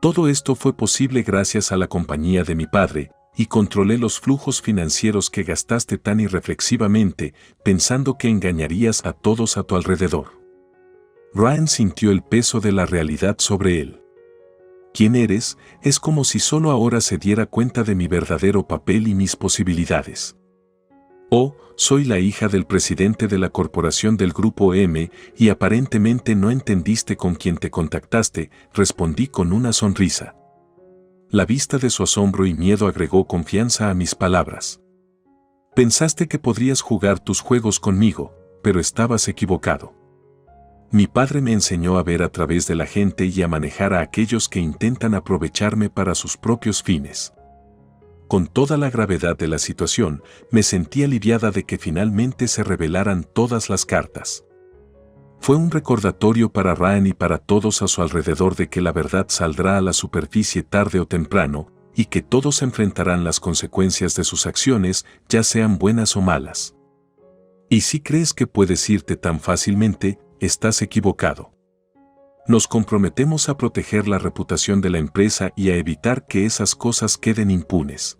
Todo esto fue posible gracias a la compañía de mi padre, y controlé los flujos financieros que gastaste tan irreflexivamente, pensando que engañarías a todos a tu alrededor. Ryan sintió el peso de la realidad sobre él. ¿Quién eres? Es como si solo ahora se diera cuenta de mi verdadero papel y mis posibilidades. Soy la hija del presidente de la corporación del Grupo M y aparentemente no entendiste con quién te contactaste, respondí con una sonrisa. La vista de su asombro y miedo agregó confianza a mis palabras. Pensaste que podrías jugar tus juegos conmigo, pero estabas equivocado. Mi padre me enseñó a ver a través de la gente y a manejar a aquellos que intentan aprovecharme para sus propios fines. Con toda la gravedad de la situación, me sentí aliviada de que finalmente se revelaran todas las cartas. Fue un recordatorio para Ryan y para todos a su alrededor de que la verdad saldrá a la superficie tarde o temprano, y que todos enfrentarán las consecuencias de sus acciones, ya sean buenas o malas. Y si crees que puedes irte tan fácilmente, estás equivocado. Nos comprometemos a proteger la reputación de la empresa y a evitar que esas cosas queden impunes.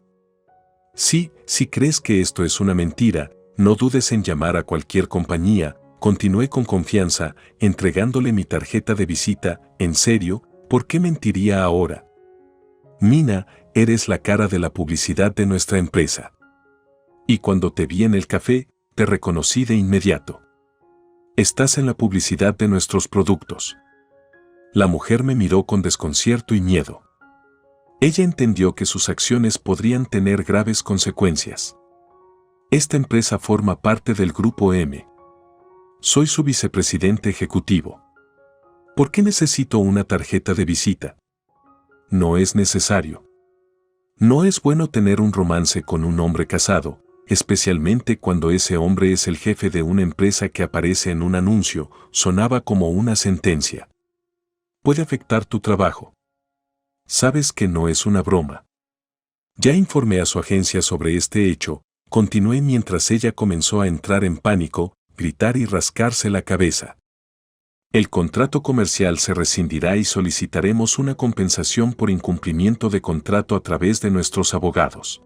Sí, si crees que esto es una mentira, no dudes en llamar a cualquier compañía. Continué con confianza, entregándole mi tarjeta de visita. En serio, ¿por qué mentiría ahora? Mina, eres la cara de la publicidad de nuestra empresa. Y cuando te vi en el café, te reconocí de inmediato. Estás en la publicidad de nuestros productos. La mujer me miró con desconcierto y miedo. Ella entendió que sus acciones podrían tener graves consecuencias. Esta empresa forma parte del Grupo M. Soy su vicepresidente ejecutivo. ¿Por qué necesito una tarjeta de visita? No es necesario. No es bueno tener un romance con un hombre casado, especialmente cuando ese hombre es el jefe de una empresa que aparece en un anuncio, sonaba como una sentencia. Puede afectar tu trabajo. Sabes que no es una broma. Ya informé a su agencia sobre este hecho, continué mientras ella comenzó a entrar en pánico, gritar y rascarse la cabeza. El contrato comercial se rescindirá y solicitaremos una compensación por incumplimiento de contrato a través de nuestros abogados.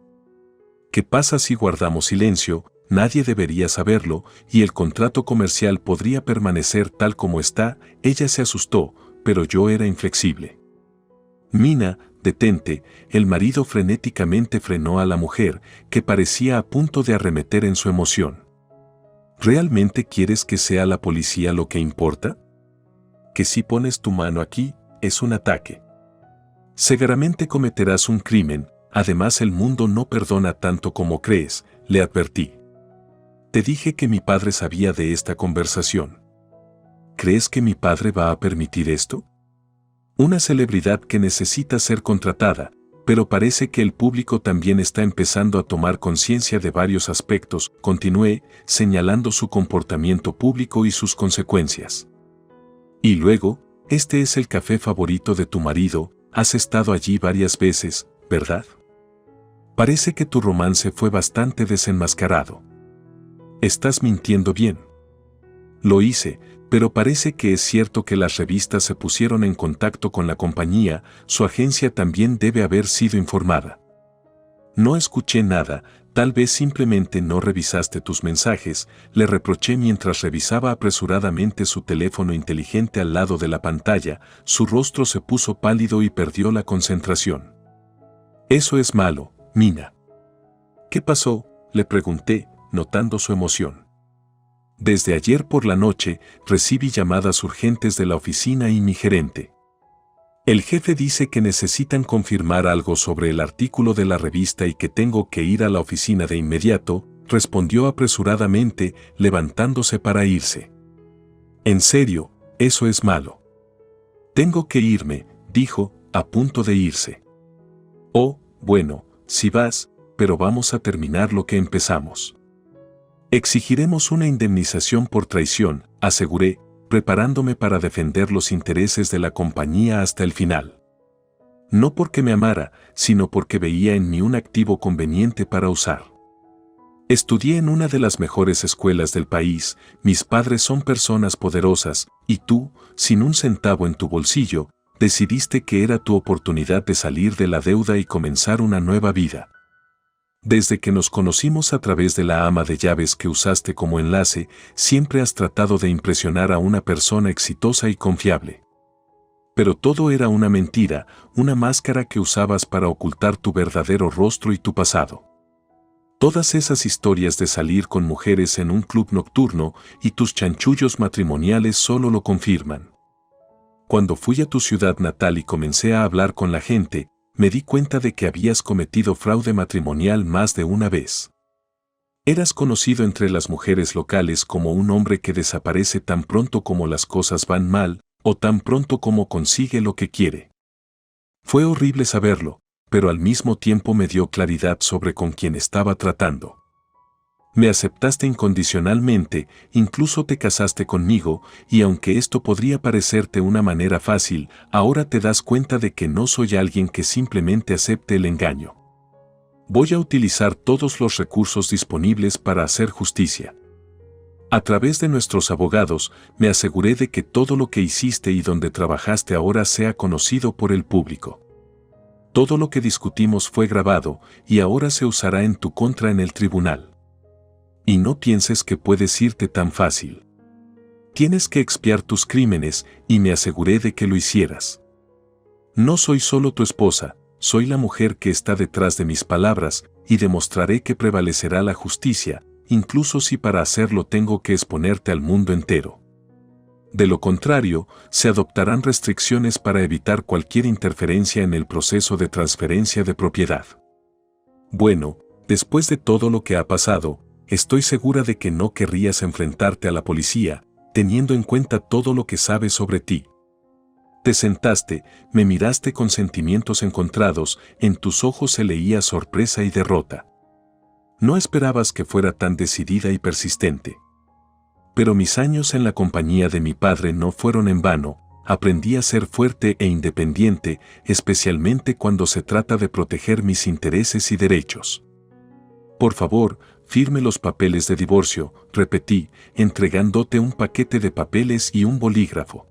¿Qué pasa si guardamos silencio? Nadie debería saberlo, y el contrato comercial podría permanecer tal como está. Ella se asustó, pero yo era inflexible. Mina, detente. El marido frenéticamente frenó a la mujer, que parecía a punto de arremeter en su emoción. ¿Realmente quieres que sea la policía lo que importa? Que si pones tu mano aquí, es un ataque. Seguramente cometerás un crimen, además el mundo no perdona tanto como crees, le advertí. Te dije que mi padre sabía de esta conversación. ¿Crees que mi padre va a permitir esto? Una celebridad que necesita ser contratada, pero parece que el público también está empezando a tomar conciencia de varios aspectos, continué, señalando su comportamiento público y sus consecuencias. Y luego, este es el café favorito de tu marido, has estado allí varias veces, ¿verdad? Parece que tu romance fue bastante desenmascarado. ¿Estás mintiendo bien? Lo hice, pero parece que es cierto que las revistas se pusieron en contacto con la compañía, su agencia también debe haber sido informada. No escuché nada, tal vez simplemente no revisaste tus mensajes, le reproché mientras revisaba apresuradamente su teléfono inteligente al lado de la pantalla, su rostro se puso pálido y perdió la concentración. Eso es malo, Mina. ¿Qué pasó?, le pregunté, notando su emoción. Desde ayer por la noche, recibí llamadas urgentes de la oficina y mi gerente. El jefe dice que necesitan confirmar algo sobre el artículo de la revista y que tengo que ir a la oficina de inmediato, respondió apresuradamente, levantándose para irse. En serio, eso es malo. Tengo que irme, dijo, a punto de irse. Oh, bueno, si vas, pero vamos a terminar lo que empezamos. Exigiremos una indemnización por traición, aseguré, preparándome para defender los intereses de la compañía hasta el final. No porque me amara, sino porque veía en mí un activo conveniente para usar. Estudié en una de las mejores escuelas del país, mis padres son personas poderosas, y tú, sin un centavo en tu bolsillo, decidiste que era tu oportunidad de salir de la deuda y comenzar una nueva vida. Desde que nos conocimos a través de la ama de llaves que usaste como enlace, siempre has tratado de impresionar a una persona exitosa y confiable. Pero todo era una mentira, una máscara que usabas para ocultar tu verdadero rostro y tu pasado. Todas esas historias de salir con mujeres en un club nocturno y tus chanchullos matrimoniales solo lo confirman. Cuando fui a tu ciudad natal y comencé a hablar con la gente, me di cuenta de que habías cometido fraude matrimonial más de una vez. Eras conocido entre las mujeres locales como un hombre que desaparece tan pronto como las cosas van mal, o tan pronto como consigue lo que quiere. Fue horrible saberlo, pero al mismo tiempo me dio claridad sobre con quién estaba tratando. Me aceptaste incondicionalmente, incluso te casaste conmigo, y aunque esto podría parecerte una manera fácil, ahora te das cuenta de que no soy alguien que simplemente acepte el engaño. Voy a utilizar todos los recursos disponibles para hacer justicia. A través de nuestros abogados, me aseguré de que todo lo que hiciste y donde trabajaste ahora sea conocido por el público. Todo lo que discutimos fue grabado, y ahora se usará en tu contra en el tribunal. Y no pienses que puedes irte tan fácil. Tienes que expiar tus crímenes, y me aseguré de que lo hicieras. No soy solo tu esposa, soy la mujer que está detrás de mis palabras, y demostraré que prevalecerá la justicia, incluso si para hacerlo tengo que exponerte al mundo entero. De lo contrario, se adoptarán restricciones para evitar cualquier interferencia en el proceso de transferencia de propiedad. Bueno, después de todo lo que ha pasado, estoy segura de que no querrías enfrentarte a la policía, teniendo en cuenta todo lo que sabes sobre ti. Te sentaste, me miraste con sentimientos encontrados, en tus ojos se leía sorpresa y derrota. No esperabas que fuera tan decidida y persistente. Pero mis años en la compañía de mi padre no fueron en vano, aprendí a ser fuerte e independiente, especialmente cuando se trata de proteger mis intereses y derechos. Por favor, firme los papeles de divorcio, repetí, entregándote un paquete de papeles y un bolígrafo.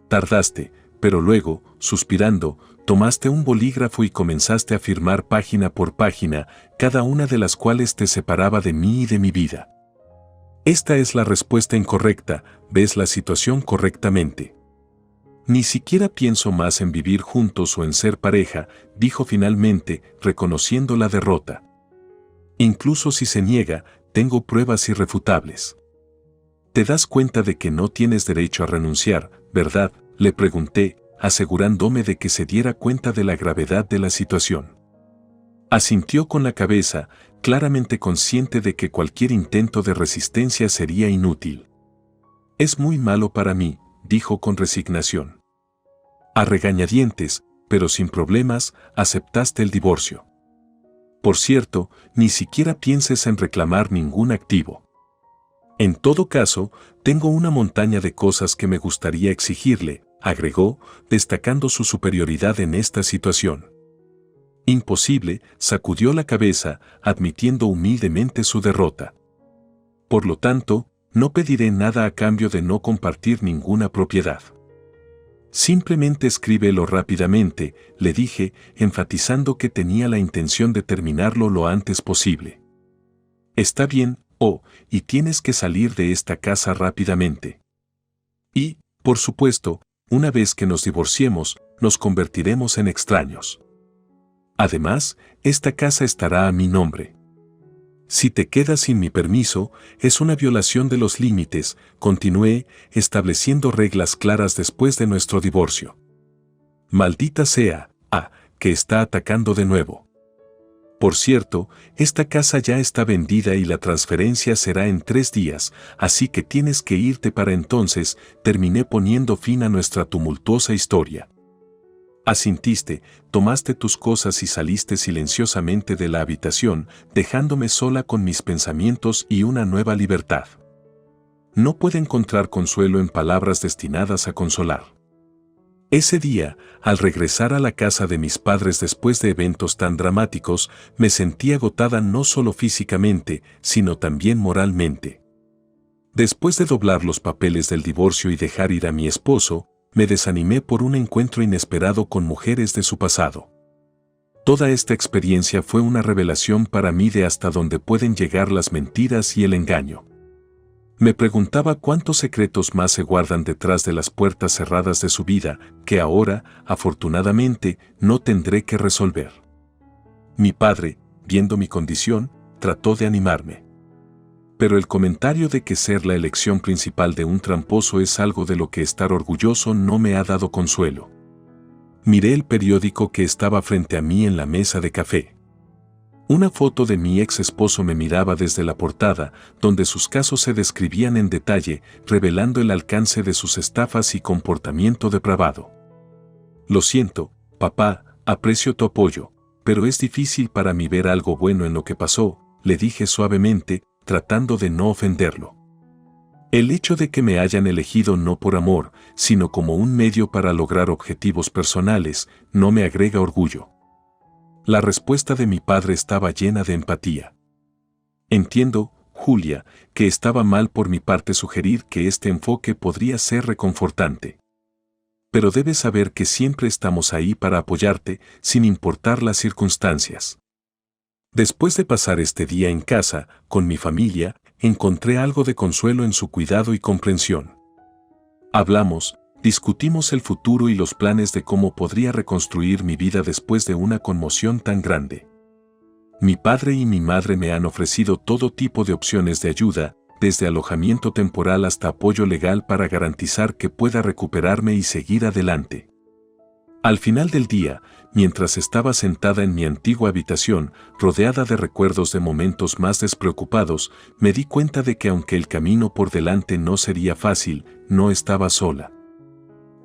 Tardaste, pero luego, suspirando, tomaste un bolígrafo y comenzaste a firmar página por página, cada una de las cuales te separaba de mí y de mi vida. Esta es la respuesta incorrecta, ves la situación correctamente. Ni siquiera pienso más en vivir juntos o en ser pareja, dijo finalmente, reconociendo la derrota. Incluso si se niega, tengo pruebas irrefutables. ¿Te das cuenta de que no tienes derecho a renunciar, verdad?, le pregunté, asegurándome de que se diera cuenta de la gravedad de la situación. Asintió con la cabeza, claramente consciente de que cualquier intento de resistencia sería inútil. Es muy malo para mí, dijo con resignación. A regañadientes, pero sin problemas, aceptaste el divorcio. Por cierto, ni siquiera pienses en reclamar ningún activo. En todo caso, tengo una montaña de cosas que me gustaría exigirle, agregó, destacando su superioridad en esta situación. Imposible, sacudió la cabeza, admitiendo humildemente su derrota. Por lo tanto, no pediré nada a cambio de no compartir ninguna propiedad. Simplemente escríbelo rápidamente, le dije, enfatizando que tenía la intención de terminarlo lo antes posible. Está bien, y tienes que salir de esta casa rápidamente. Y, por supuesto, una vez que nos divorciemos, nos convertiremos en extraños. Además, esta casa estará a mi nombre. Si te quedas sin mi permiso, es una violación de los límites, continué, estableciendo reglas claras después de nuestro divorcio. Maldita sea, que está atacando de nuevo. Por cierto, esta casa ya está vendida y la transferencia será en 3 días, así que tienes que irte para entonces, terminé poniendo fin a nuestra tumultuosa historia. Asintiste, tomaste tus cosas y saliste silenciosamente de la habitación, dejándome sola con mis pensamientos y una nueva libertad. No puedo encontrar consuelo en palabras destinadas a consolar. Ese día, al regresar a la casa de mis padres después de eventos tan dramáticos, me sentí agotada no solo físicamente, sino también moralmente. Después de doblar los papeles del divorcio y dejar ir a mi esposo, me desanimé por un encuentro inesperado con mujeres de su pasado. Toda esta experiencia fue una revelación para mí de hasta dónde pueden llegar las mentiras y el engaño. Me preguntaba cuántos secretos más se guardan detrás de las puertas cerradas de su vida, que ahora, afortunadamente, no tendré que resolver. Mi padre, viendo mi condición, trató de animarme. Pero el comentario de que ser la elección principal de un tramposo es algo de lo que estar orgulloso no me ha dado consuelo. Miré el periódico que estaba frente a mí en la mesa de café. Una foto de mi ex esposo me miraba desde la portada, donde sus casos se describían en detalle, revelando el alcance de sus estafas y comportamiento depravado. Lo siento, papá, aprecio tu apoyo, pero es difícil para mí ver algo bueno en lo que pasó, le dije suavemente, tratando de no ofenderlo. El hecho de que me hayan elegido no por amor, sino como un medio para lograr objetivos personales, no me agrega orgullo. La respuesta de mi padre estaba llena de empatía. Entiendo, Julia, que estaba mal por mi parte sugerir que este enfoque podría ser reconfortante. Pero debes saber que siempre estamos ahí para apoyarte, sin importar las circunstancias. Después de pasar este día en casa, con mi familia, encontré algo de consuelo en su cuidado y comprensión. Hablamos, discutimos el futuro y los planes de cómo podría reconstruir mi vida después de una conmoción tan grande. Mi padre y mi madre me han ofrecido todo tipo de opciones de ayuda, desde alojamiento temporal hasta apoyo legal para garantizar que pueda recuperarme y seguir adelante. Al final del día, mientras estaba sentada en mi antigua habitación, rodeada de recuerdos de momentos más despreocupados, me di cuenta de que aunque el camino por delante no sería fácil, no estaba sola.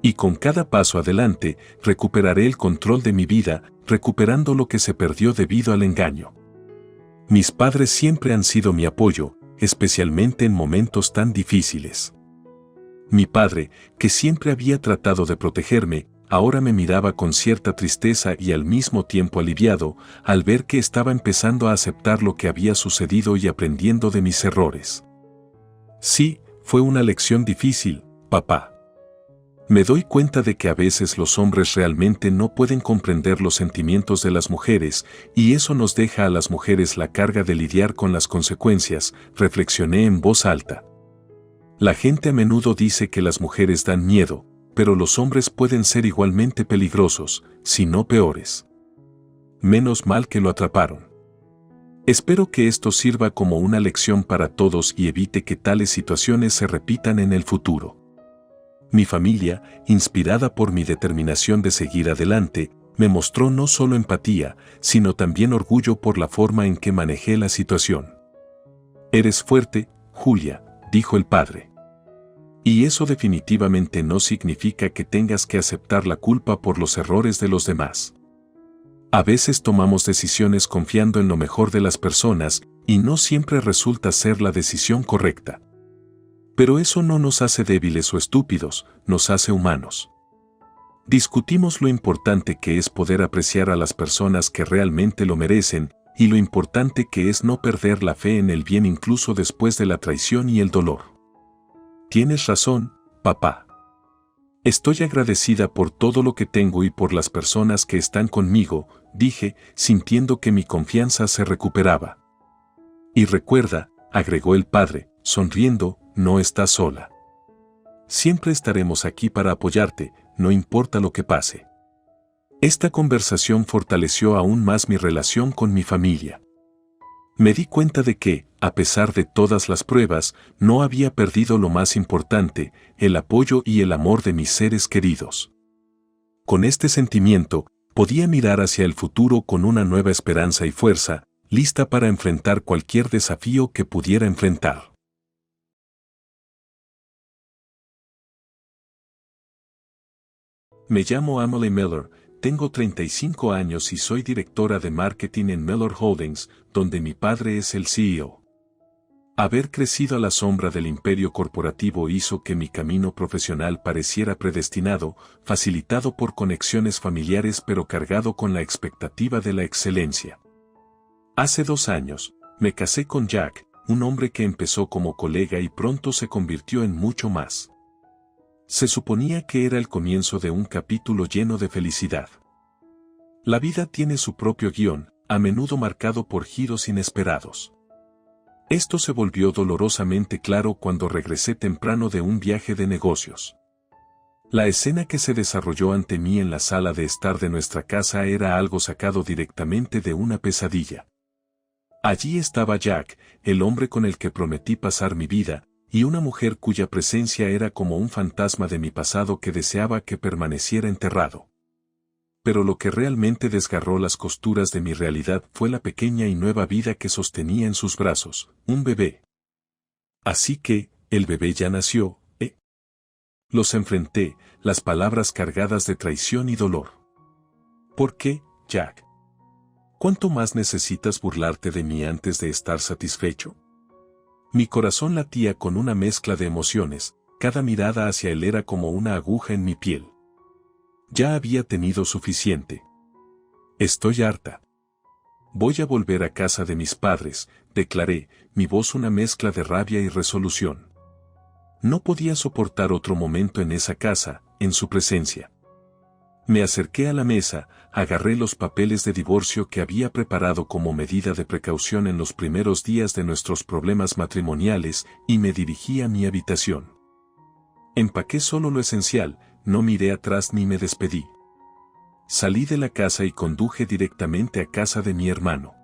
Y con cada paso adelante, recuperaré el control de mi vida, recuperando lo que se perdió debido al engaño. Mis padres siempre han sido mi apoyo, especialmente en momentos tan difíciles. Mi padre, que siempre había tratado de protegerme, ahora me miraba con cierta tristeza y al mismo tiempo aliviado, al ver que estaba empezando a aceptar lo que había sucedido y aprendiendo de mis errores. Sí, fue una lección difícil, papá. Me doy cuenta de que a veces los hombres realmente no pueden comprender los sentimientos de las mujeres, y eso nos deja a las mujeres la carga de lidiar con las consecuencias, reflexioné en voz alta. La gente a menudo dice que las mujeres dan miedo, pero los hombres pueden ser igualmente peligrosos, si no peores. Menos mal que lo atraparon. Espero que esto sirva como una lección para todos y evite que tales situaciones se repitan en el futuro. Mi familia, inspirada por mi determinación de seguir adelante, me mostró no solo empatía, sino también orgullo por la forma en que manejé la situación. Eres fuerte, Julia, dijo el padre. Y eso definitivamente no significa que tengas que aceptar la culpa por los errores de los demás. A veces tomamos decisiones confiando en lo mejor de las personas y no siempre resulta ser la decisión correcta. Pero eso no nos hace débiles o estúpidos, nos hace humanos. Discutimos lo importante que es poder apreciar a las personas que realmente lo merecen y lo importante que es no perder la fe en el bien incluso después de la traición y el dolor. Tienes razón, papá. Estoy agradecida por todo lo que tengo y por las personas que están conmigo, dije, sintiendo que mi confianza se recuperaba. Y recuerda, agregó el padre, sonriendo, no estás sola. Siempre estaremos aquí para apoyarte, no importa lo que pase. Esta conversación fortaleció aún más mi relación con mi familia. Me di cuenta de que, a pesar de todas las pruebas, no había perdido lo más importante, el apoyo y el amor de mis seres queridos. Con este sentimiento, podía mirar hacia el futuro con una nueva esperanza y fuerza, lista para enfrentar cualquier desafío que pudiera enfrentar. Me llamo Emily Miller, tengo 35 años y soy directora de marketing en Miller Holdings, donde mi padre es el CEO. Haber crecido a la sombra del imperio corporativo hizo que mi camino profesional pareciera predestinado, facilitado por conexiones familiares pero cargado con la expectativa de la excelencia. Hace 2 años, me casé con Jack, un hombre que empezó como colega y pronto se convirtió en mucho más. Se suponía que era el comienzo de un capítulo lleno de felicidad. La vida tiene su propio guión, a menudo marcado por giros inesperados. Esto se volvió dolorosamente claro cuando regresé temprano de un viaje de negocios. La escena que se desarrolló ante mí en la sala de estar de nuestra casa era algo sacado directamente de una pesadilla. Allí estaba Jack, el hombre con el que prometí pasar mi vida, y una mujer cuya presencia era como un fantasma de mi pasado que deseaba que permaneciera enterrado. Pero lo que realmente desgarró las costuras de mi realidad fue la pequeña y nueva vida que sostenía en sus brazos, un bebé. Así que, el bebé ya nació, ¿eh? Los enfrenté, las palabras cargadas de traición y dolor. ¿Por qué, Jack? ¿Cuánto más necesitas burlarte de mí antes de estar satisfecho? Mi corazón latía con una mezcla de emociones, cada mirada hacia él era como una aguja en mi piel. Ya había tenido suficiente. Estoy harta. Voy a volver a casa de mis padres, declaré, mi voz una mezcla de rabia y resolución. No podía soportar otro momento en esa casa, en su presencia. Me acerqué a la mesa, agarré los papeles de divorcio que había preparado como medida de precaución en los primeros días de nuestros problemas matrimoniales y me dirigí a mi habitación. Empaqué solo lo esencial, no miré atrás ni me despedí. Salí de la casa y conduje directamente a casa de mi hermano.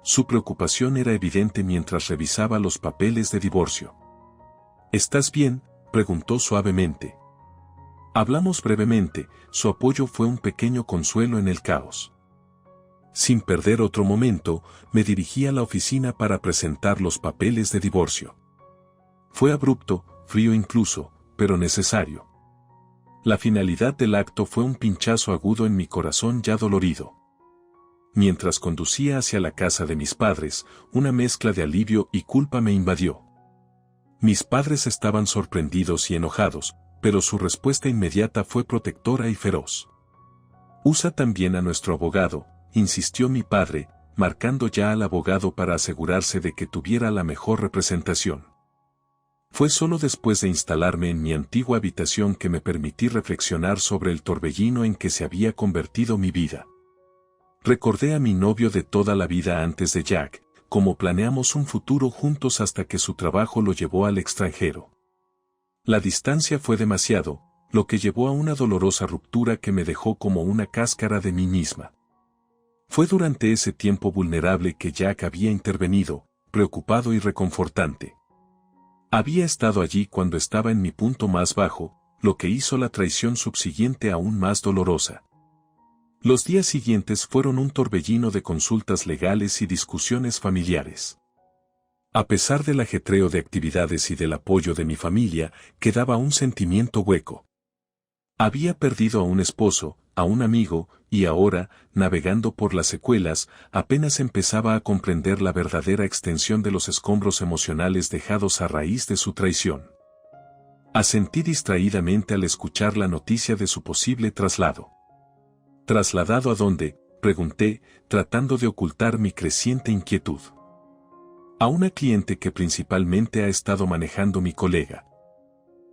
Su preocupación era evidente mientras revisaba los papeles de divorcio. ¿Estás bien?, preguntó suavemente. Hablamos brevemente, su apoyo fue un pequeño consuelo en el caos. Sin perder otro momento, me dirigí a la oficina para presentar los papeles de divorcio. Fue abrupto, frío incluso, pero necesario. La finalidad del acto fue un pinchazo agudo en mi corazón ya dolorido. Mientras conducía hacia la casa de mis padres, una mezcla de alivio y culpa me invadió. Mis padres estaban sorprendidos y enojados, pero su respuesta inmediata fue protectora y feroz. «Usa también a nuestro abogado», insistió mi padre, marcando ya al abogado para asegurarse de que tuviera la mejor representación. Fue solo después de instalarme en mi antigua habitación que me permití reflexionar sobre el torbellino en que se había convertido mi vida. Recordé a mi novio de toda la vida antes de Jack, como planeamos un futuro juntos hasta que su trabajo lo llevó al extranjero. La distancia fue demasiado, lo que llevó a una dolorosa ruptura que me dejó como una cáscara de mí misma. Fue durante ese tiempo vulnerable que Jack había intervenido, preocupado y reconfortante. Había estado allí cuando estaba en mi punto más bajo, lo que hizo la traición subsiguiente aún más dolorosa. Los días siguientes fueron un torbellino de consultas legales y discusiones familiares. A pesar del ajetreo de actividades y del apoyo de mi familia, quedaba un sentimiento hueco. Había perdido a un esposo, a un amigo, y ahora, navegando por las secuelas, apenas empezaba a comprender la verdadera extensión de los escombros emocionales dejados a raíz de su traición. Asentí distraídamente al escuchar la noticia de su posible traslado. ¿Trasladado a dónde?, pregunté, tratando de ocultar mi creciente inquietud. A una cliente que principalmente ha estado manejando mi colega.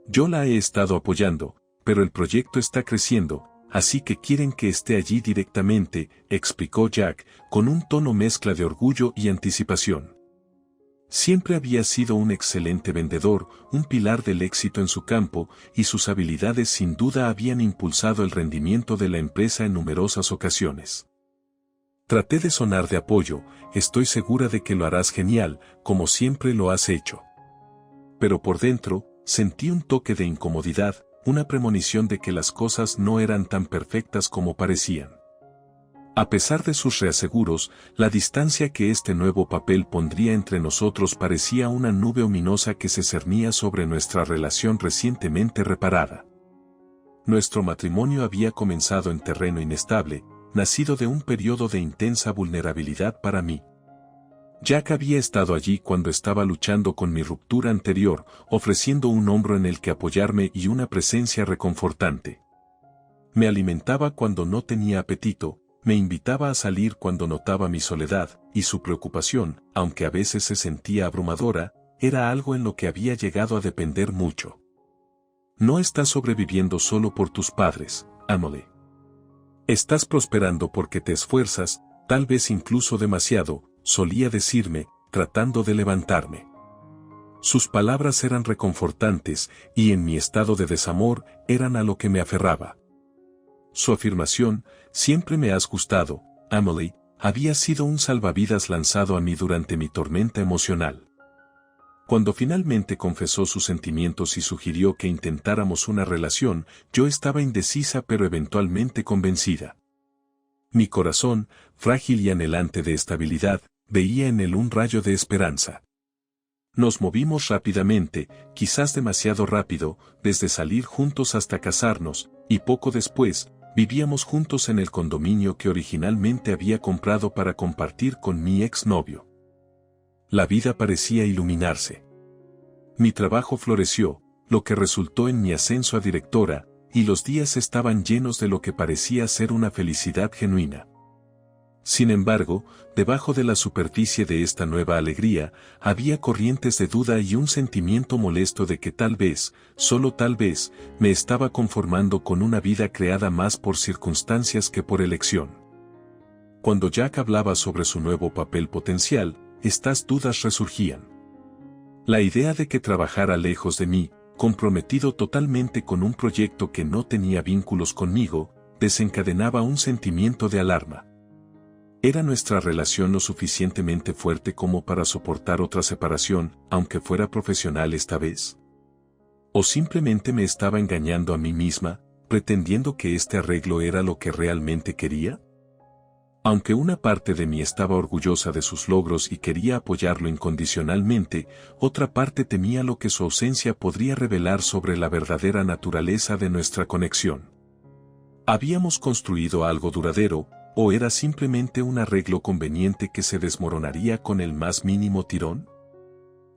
Yo la he estado apoyando, pero el proyecto está creciendo, así que quieren que esté allí directamente, explicó Jack, con un tono mezcla de orgullo y anticipación. Siempre había sido un excelente vendedor, un pilar del éxito en su campo, y sus habilidades sin duda habían impulsado el rendimiento de la empresa en numerosas ocasiones. Traté de sonar de apoyo, estoy segura de que lo harás genial, como siempre lo has hecho. Pero por dentro, sentí un toque de incomodidad, una premonición de que las cosas no eran tan perfectas como parecían. A pesar de sus reaseguros, la distancia que este nuevo papel pondría entre nosotros parecía una nube ominosa que se cernía sobre nuestra relación recientemente reparada. Nuestro matrimonio había comenzado en terreno inestable, nacido de un periodo de intensa vulnerabilidad para mí. Jack había estado allí cuando estaba luchando con mi ruptura anterior, ofreciendo un hombro en el que apoyarme y una presencia reconfortante. Me alimentaba cuando no tenía apetito, me invitaba a salir cuando notaba mi soledad, y su preocupación, aunque a veces se sentía abrumadora, era algo en lo que había llegado a depender mucho. No estás sobreviviendo solo por tus padres, Emily. Estás prosperando porque te esfuerzas, tal vez incluso demasiado, solía decirme, tratando de levantarme. Sus palabras eran reconfortantes, y en mi estado de desamor, eran a lo que me aferraba. Su afirmación, siempre me has gustado, Emily, había sido un salvavidas lanzado a mí durante mi tormenta emocional. Cuando finalmente confesó sus sentimientos y sugirió que intentáramos una relación, yo estaba indecisa pero eventualmente convencida. Mi corazón, frágil y anhelante de estabilidad, veía en él un rayo de esperanza. Nos movimos rápidamente, quizás demasiado rápido, desde salir juntos hasta casarnos, y poco después, vivíamos juntos en el condominio que originalmente había comprado para compartir con mi exnovio. La vida parecía iluminarse. Mi trabajo floreció, lo que resultó en mi ascenso a directora, y los días estaban llenos de lo que parecía ser una felicidad genuina. Sin embargo, debajo de la superficie de esta nueva alegría, había corrientes de duda y un sentimiento molesto de que tal vez, solo tal vez, me estaba conformando con una vida creada más por circunstancias que por elección. Cuando Jack hablaba sobre su nuevo papel potencial, estas dudas resurgían. La idea de que trabajara lejos de mí, comprometido totalmente con un proyecto que no tenía vínculos conmigo, desencadenaba un sentimiento de alarma. ¿Era nuestra relación lo suficientemente fuerte como para soportar otra separación, aunque fuera profesional esta vez? ¿O simplemente me estaba engañando a mí misma, pretendiendo que este arreglo era lo que realmente quería? Aunque una parte de mí estaba orgullosa de sus logros y quería apoyarlo incondicionalmente, otra parte temía lo que su ausencia podría revelar sobre la verdadera naturaleza de nuestra conexión. ¿Habíamos construido algo duradero, o era simplemente un arreglo conveniente que se desmoronaría con el más mínimo tirón?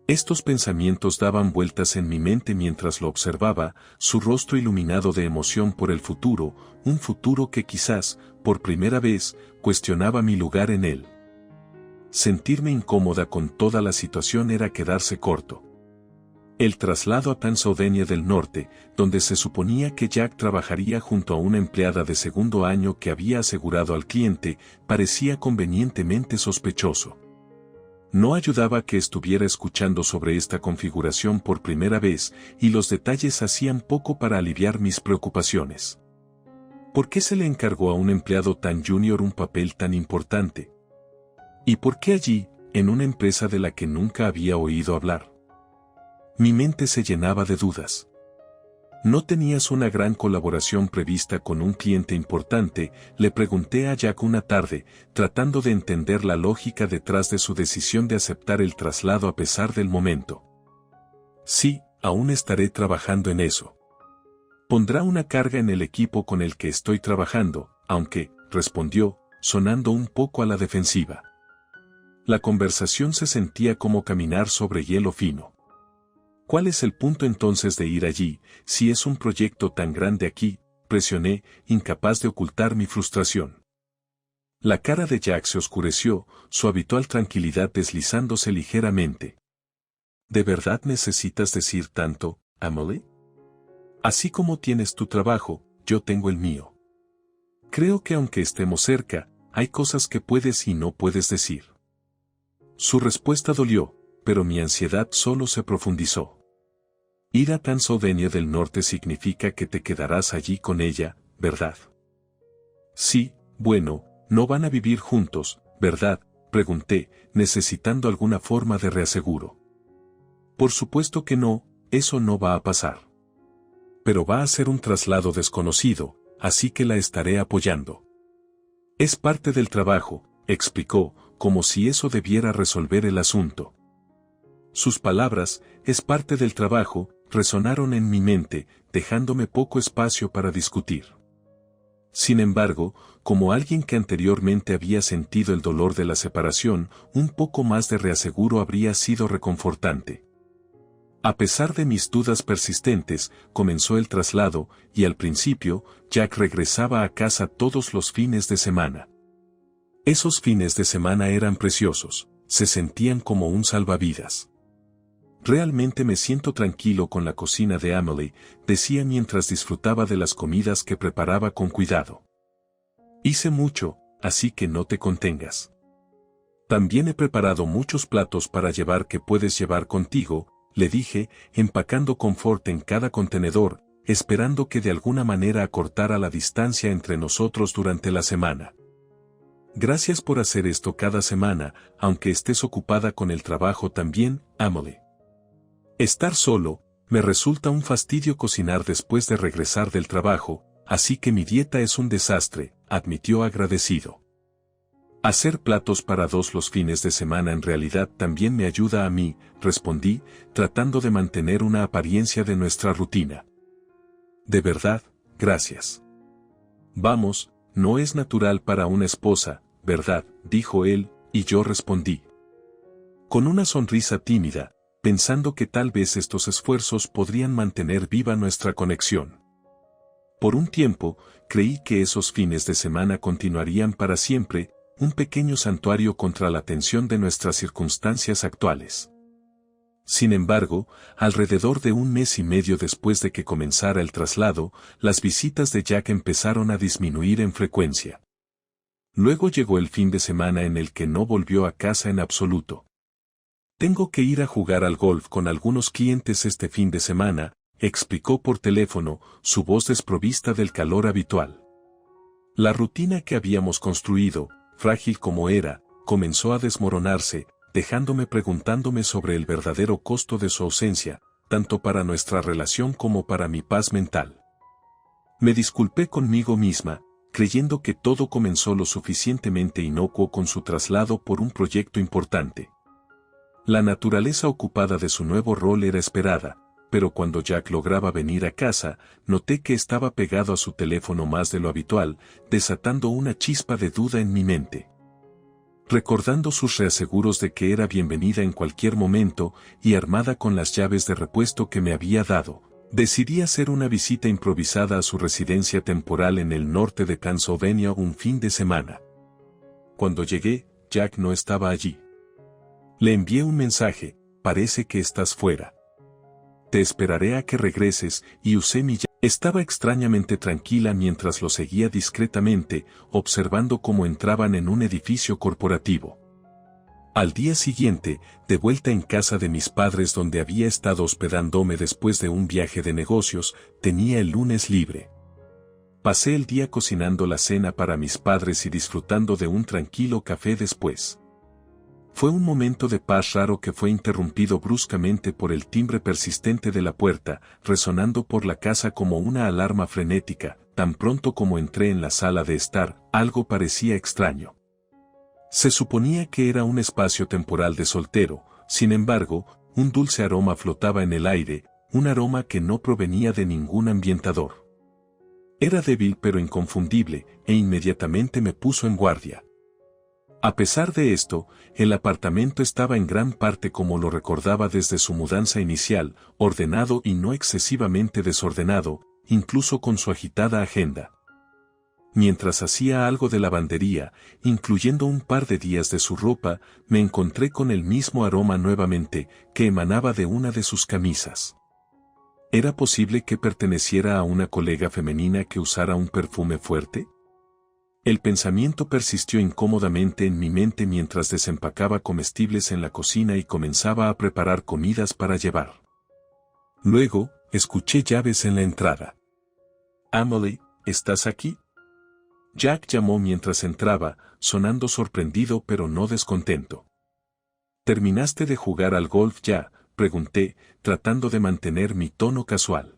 Estos pensamientos daban vueltas en mi mente mientras lo observaba, su rostro iluminado de emoción por el futuro, un futuro que quizás, por primera vez, cuestionaba mi lugar en él. Sentirme incómoda con toda la situación era quedarse corto. El traslado a Pennsylvania del Norte, donde se suponía que Jack trabajaría junto a una empleada de segundo año que había asegurado al cliente, parecía convenientemente sospechoso. No ayudaba que estuviera escuchando sobre esta configuración por primera vez, y los detalles hacían poco para aliviar mis preocupaciones. ¿Por qué se le encargó a un empleado tan junior un papel tan importante? ¿Y por qué allí, en una empresa de la que nunca había oído hablar? Mi mente se llenaba de dudas. ¿No tenías una gran colaboración prevista con un cliente importante?, le pregunté a Jack una tarde, tratando de entender la lógica detrás de su decisión de aceptar el traslado a pesar del momento. Sí, aún estaré trabajando en eso. Pondrá una carga en el equipo con el que estoy trabajando, aunque, respondió, sonando un poco a la defensiva. La conversación se sentía como caminar sobre hielo fino. ¿Cuál es el punto entonces de ir allí, si es un proyecto tan grande aquí? Presioné, incapaz de ocultar mi frustración. La cara de Jack se oscureció, su habitual tranquilidad deslizándose ligeramente. ¿De verdad necesitas decir tanto, Emily? Así como tienes tu trabajo, yo tengo el mío. Creo que aunque estemos cerca, hay cosas que puedes y no puedes decir. Su respuesta dolió, pero mi ansiedad solo se profundizó. Ir a Pennsylvania del Norte significa que te quedarás allí con ella, ¿verdad? Sí, bueno, no van a vivir juntos, ¿verdad?, pregunté, necesitando alguna forma de reaseguro. Por supuesto que no, eso no va a pasar. Pero va a ser un traslado desconocido, así que la estaré apoyando. Es parte del trabajo, explicó, como si eso debiera resolver el asunto. Sus palabras, es parte del trabajo, resonaron en mi mente, dejándome poco espacio para discutir. Sin embargo, como alguien que anteriormente había sentido el dolor de la separación, un poco más de reaseguro habría sido reconfortante. A pesar de mis dudas persistentes, comenzó el traslado, y al principio, Jack regresaba a casa todos los fines de semana. Esos fines de semana eran preciosos, se sentían como un salvavidas. Realmente me siento tranquilo con la cocina de Emily, decía mientras disfrutaba de las comidas que preparaba con cuidado. Hice mucho, así que no te contengas. También he preparado muchos platos para llevar que puedes llevar contigo, le dije, empacando confort en cada contenedor, esperando que de alguna manera acortara la distancia entre nosotros durante la semana. Gracias por hacer esto cada semana, aunque estés ocupada con el trabajo también, Emily. Estar solo, me resulta un fastidio cocinar después de regresar del trabajo, así que mi dieta es un desastre, admitió agradecido. Hacer platos para dos los fines de semana en realidad también me ayuda a mí, respondí, tratando de mantener una apariencia de nuestra rutina. De verdad, gracias. Vamos, no es natural para una esposa, ¿verdad?, dijo él, y yo respondí. Con una sonrisa tímida, pensando que tal vez estos esfuerzos podrían mantener viva nuestra conexión. Por un tiempo, creí que esos fines de semana continuarían para siempre, un pequeño santuario contra la tensión de nuestras circunstancias actuales. Sin embargo, alrededor de un mes y medio después de que comenzara el traslado, las visitas de Jack empezaron a disminuir en frecuencia. Luego llegó el fin de semana en el que no volvió a casa en absoluto. Tengo que ir a jugar al golf con algunos clientes este fin de semana, explicó por teléfono, su voz desprovista del calor habitual. La rutina que habíamos construido, frágil como era, comenzó a desmoronarse, dejándome preguntándome sobre el verdadero costo de su ausencia, tanto para nuestra relación como para mi paz mental. Me disculpé conmigo misma, creyendo que todo comenzó lo suficientemente inocuo con su traslado por un proyecto importante. La naturaleza ocupada de su nuevo rol era esperada, pero cuando Jack lograba venir a casa, noté que estaba pegado a su teléfono más de lo habitual, desatando una chispa de duda en mi mente. Recordando sus reaseguros de que era bienvenida en cualquier momento y armada con las llaves de repuesto que me había dado, decidí hacer una visita improvisada a su residencia temporal en el norte de Pennsylvania un fin de semana. Cuando llegué, Jack no estaba allí. Le envié un mensaje: parece que estás fuera. Te esperaré a que regreses, y usé mi llave. Estaba extrañamente tranquila mientras lo seguía discretamente, observando cómo entraban en un edificio corporativo. Al día siguiente, de vuelta en casa de mis padres donde había estado hospedándome después de un viaje de negocios, tenía el lunes libre. Pasé el día cocinando la cena para mis padres y disfrutando de un tranquilo café después. Fue un momento de paz raro que fue interrumpido bruscamente por el timbre persistente de la puerta, resonando por la casa como una alarma frenética. Tan pronto como entré en la sala de estar, algo parecía extraño. Se suponía que era un espacio temporal de soltero, sin embargo, un dulce aroma flotaba en el aire, un aroma que no provenía de ningún ambientador. Era débil pero inconfundible, e inmediatamente me puso en guardia. A pesar de esto, el apartamento estaba en gran parte como lo recordaba desde su mudanza inicial, ordenado y no excesivamente desordenado, incluso con su agitada agenda. Mientras hacía algo de lavandería, incluyendo un par de días de su ropa, me encontré con el mismo aroma nuevamente, que emanaba de una de sus camisas. ¿Era posible que perteneciera a una colega femenina que usara un perfume fuerte? El pensamiento persistió incómodamente en mi mente mientras desempacaba comestibles en la cocina y comenzaba a preparar comidas para llevar. Luego, escuché llaves en la entrada. «Emily, ¿estás aquí?». Jack llamó mientras entraba, sonando sorprendido pero no descontento. «¿Terminaste de jugar al golf ya?», pregunté, tratando de mantener mi tono casual.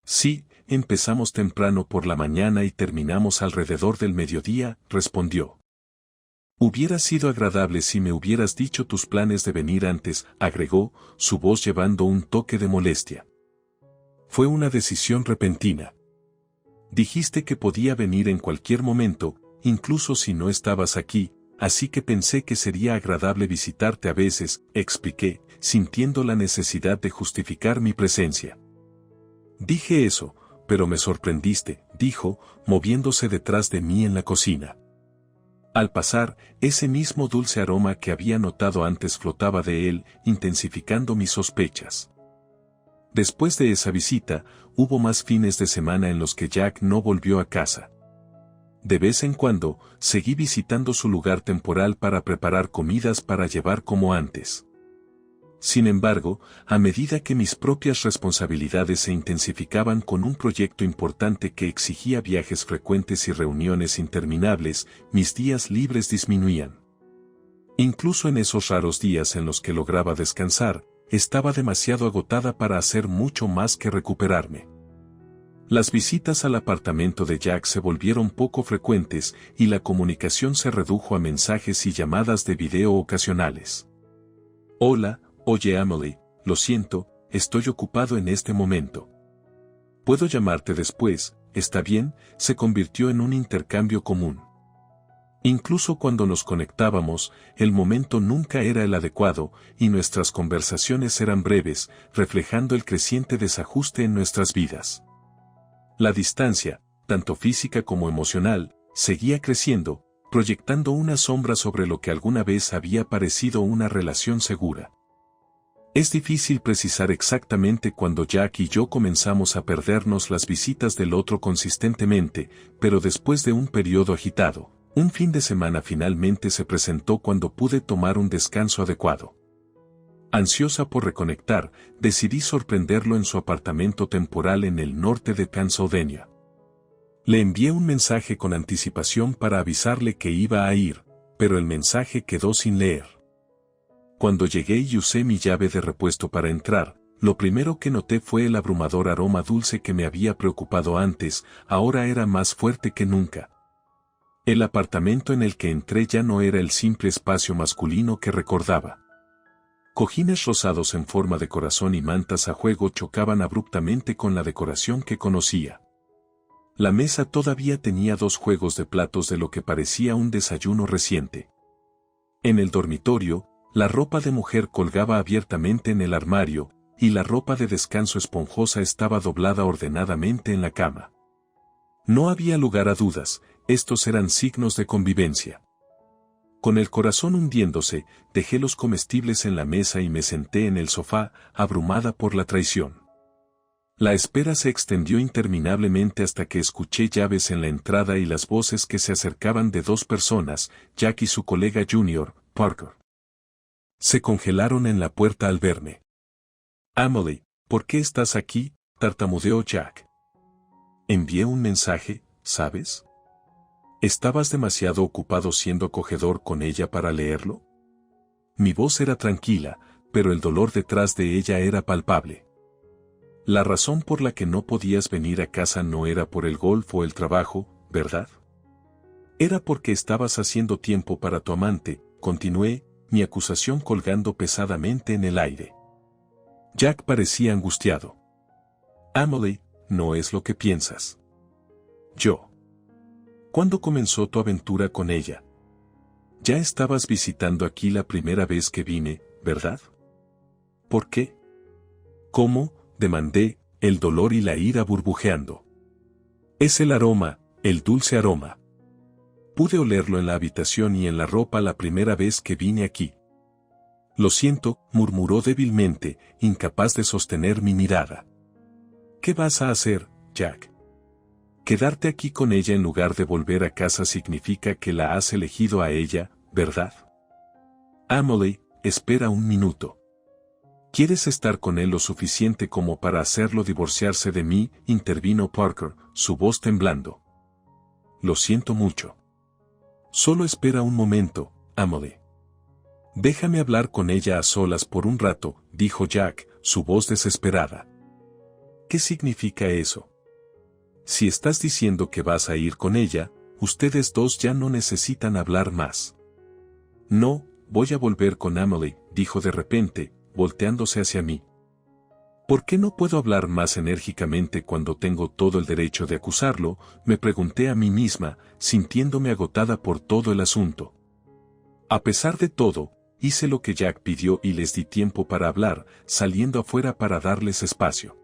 «Sí, empezamos temprano por la mañana y terminamos alrededor del mediodía», respondió. «Hubiera sido agradable si me hubieras dicho tus planes de venir antes», agregó, su voz llevando un toque de molestia. «Fue una decisión repentina. Dijiste que podía venir en cualquier momento, incluso si no estabas aquí, así que pensé que sería agradable visitarte a veces», expliqué, sintiendo la necesidad de justificar mi presencia. «Dije eso, pero me sorprendiste», dijo, moviéndose detrás de mí en la cocina. Al pasar, ese mismo dulce aroma que había notado antes flotaba de él, intensificando mis sospechas. Después de esa visita, hubo más fines de semana en los que Jack no volvió a casa. De vez en cuando, seguí visitando su lugar temporal para preparar comidas para llevar como antes. Sin embargo, a medida que mis propias responsabilidades se intensificaban con un proyecto importante que exigía viajes frecuentes y reuniones interminables, mis días libres disminuían. Incluso en esos raros días en los que lograba descansar, estaba demasiado agotada para hacer mucho más que recuperarme. Las visitas al apartamento de Jack se volvieron poco frecuentes y la comunicación se redujo a mensajes y llamadas de video ocasionales. «Hola, oye Emily, lo siento, estoy ocupado en este momento. ¿Puedo llamarte después? ¿Está bien?», se convirtió en un intercambio común. Incluso cuando nos conectábamos, el momento nunca era el adecuado, y nuestras conversaciones eran breves, reflejando el creciente desajuste en nuestras vidas. La distancia, tanto física como emocional, seguía creciendo, proyectando una sombra sobre lo que alguna vez había parecido una relación segura. Es difícil precisar exactamente cuándo Jack y yo comenzamos a perdernos las visitas del otro consistentemente, pero después de un periodo agitado, un fin de semana finalmente se presentó cuando pude tomar un descanso adecuado. Ansiosa por reconectar, decidí sorprenderlo en su apartamento temporal en el norte de Pennsylvania. Le envié un mensaje con anticipación para avisarle que iba a ir, pero el mensaje quedó sin leer. Cuando llegué y usé mi llave de repuesto para entrar, lo primero que noté fue el abrumador aroma dulce que me había preocupado antes, ahora era más fuerte que nunca. El apartamento en el que entré ya no era el simple espacio masculino que recordaba. Cojines rosados en forma de corazón y mantas a juego chocaban abruptamente con la decoración que conocía. La mesa todavía tenía 2 juegos de platos de lo que parecía un desayuno reciente. En el dormitorio, la ropa de mujer colgaba abiertamente en el armario, y la ropa de descanso esponjosa estaba doblada ordenadamente en la cama. No había lugar a dudas, estos eran signos de convivencia. Con el corazón hundiéndose, dejé los comestibles en la mesa y me senté en el sofá, abrumada por la traición. La espera se extendió interminablemente hasta que escuché llaves en la entrada y las voces que se acercaban de 2 personas, Jack y su colega junior, Parker. Se congelaron en la puerta al verme. «Emily, ¿por qué estás aquí?», tartamudeó Jack. «Envié un mensaje, ¿sabes? ¿Estabas demasiado ocupado siendo acogedor con ella para leerlo?». Mi voz era tranquila, pero el dolor detrás de ella era palpable. La razón por la que no podías venir a casa no era por el golf o el trabajo, ¿verdad? Era porque estabas haciendo tiempo para tu amante, continué, mi acusación colgando pesadamente en el aire. Jack parecía angustiado. «Emily, no es lo que piensas». Yo. «¿Cuándo comenzó tu aventura con ella? Ya estabas visitando aquí la primera vez que vine, ¿verdad?». «¿Por qué?». «¿Cómo?», demandé, el dolor y la ira burbujeando. «Es el aroma, el dulce aroma. Pude olerlo en la habitación y en la ropa la primera vez que vine aquí». «Lo siento», murmuró débilmente, incapaz de sostener mi mirada. «¿Qué vas a hacer, Jack? Quedarte aquí con ella en lugar de volver a casa significa que la has elegido a ella, ¿verdad?». «Emily, espera un minuto. ¿Quieres estar con él lo suficiente como para hacerlo divorciarse de mí?», intervino Parker, su voz temblando. «Lo siento mucho. Solo espera un momento, Emily. Déjame hablar con ella a solas por un rato», dijo Jack, su voz desesperada. «¿Qué significa eso? Si estás diciendo que vas a ir con ella, ustedes 2 ya no necesitan hablar más». «No, voy a volver con Emily», dijo de repente, volteándose hacia mí. «¿Por qué no puedo hablar más enérgicamente cuando tengo todo el derecho de acusarlo?», me pregunté a mí misma, sintiéndome agotada por todo el asunto. A pesar de todo, hice lo que Jack pidió y les di tiempo para hablar, saliendo afuera para darles espacio.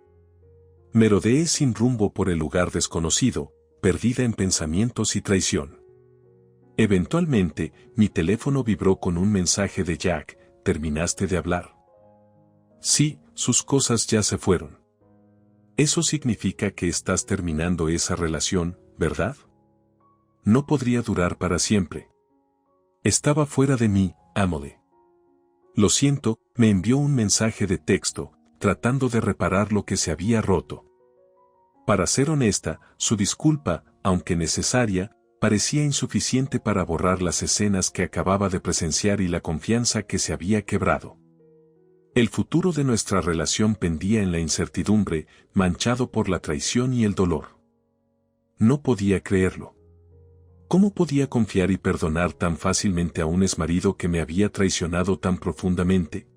Merodeé sin rumbo por el lugar desconocido, perdida en pensamientos y traición. Eventualmente, mi teléfono vibró con un mensaje de Jack: «¿Terminaste de hablar?». «Sí, sus cosas ya se fueron». «Eso significa que estás terminando esa relación, ¿verdad? No podría durar para siempre». Estaba fuera de mí, Emily. «Lo siento», me envió un mensaje de texto, tratando de reparar lo que se había roto. Para ser honesta, su disculpa, aunque necesaria, parecía insuficiente para borrar las escenas que acababa de presenciar y la confianza que se había quebrado. El futuro de nuestra relación pendía en la incertidumbre, manchado por la traición y el dolor. No podía creerlo. ¿Cómo podía confiar y perdonar tan fácilmente a un exmarido que me había traicionado tan profundamente?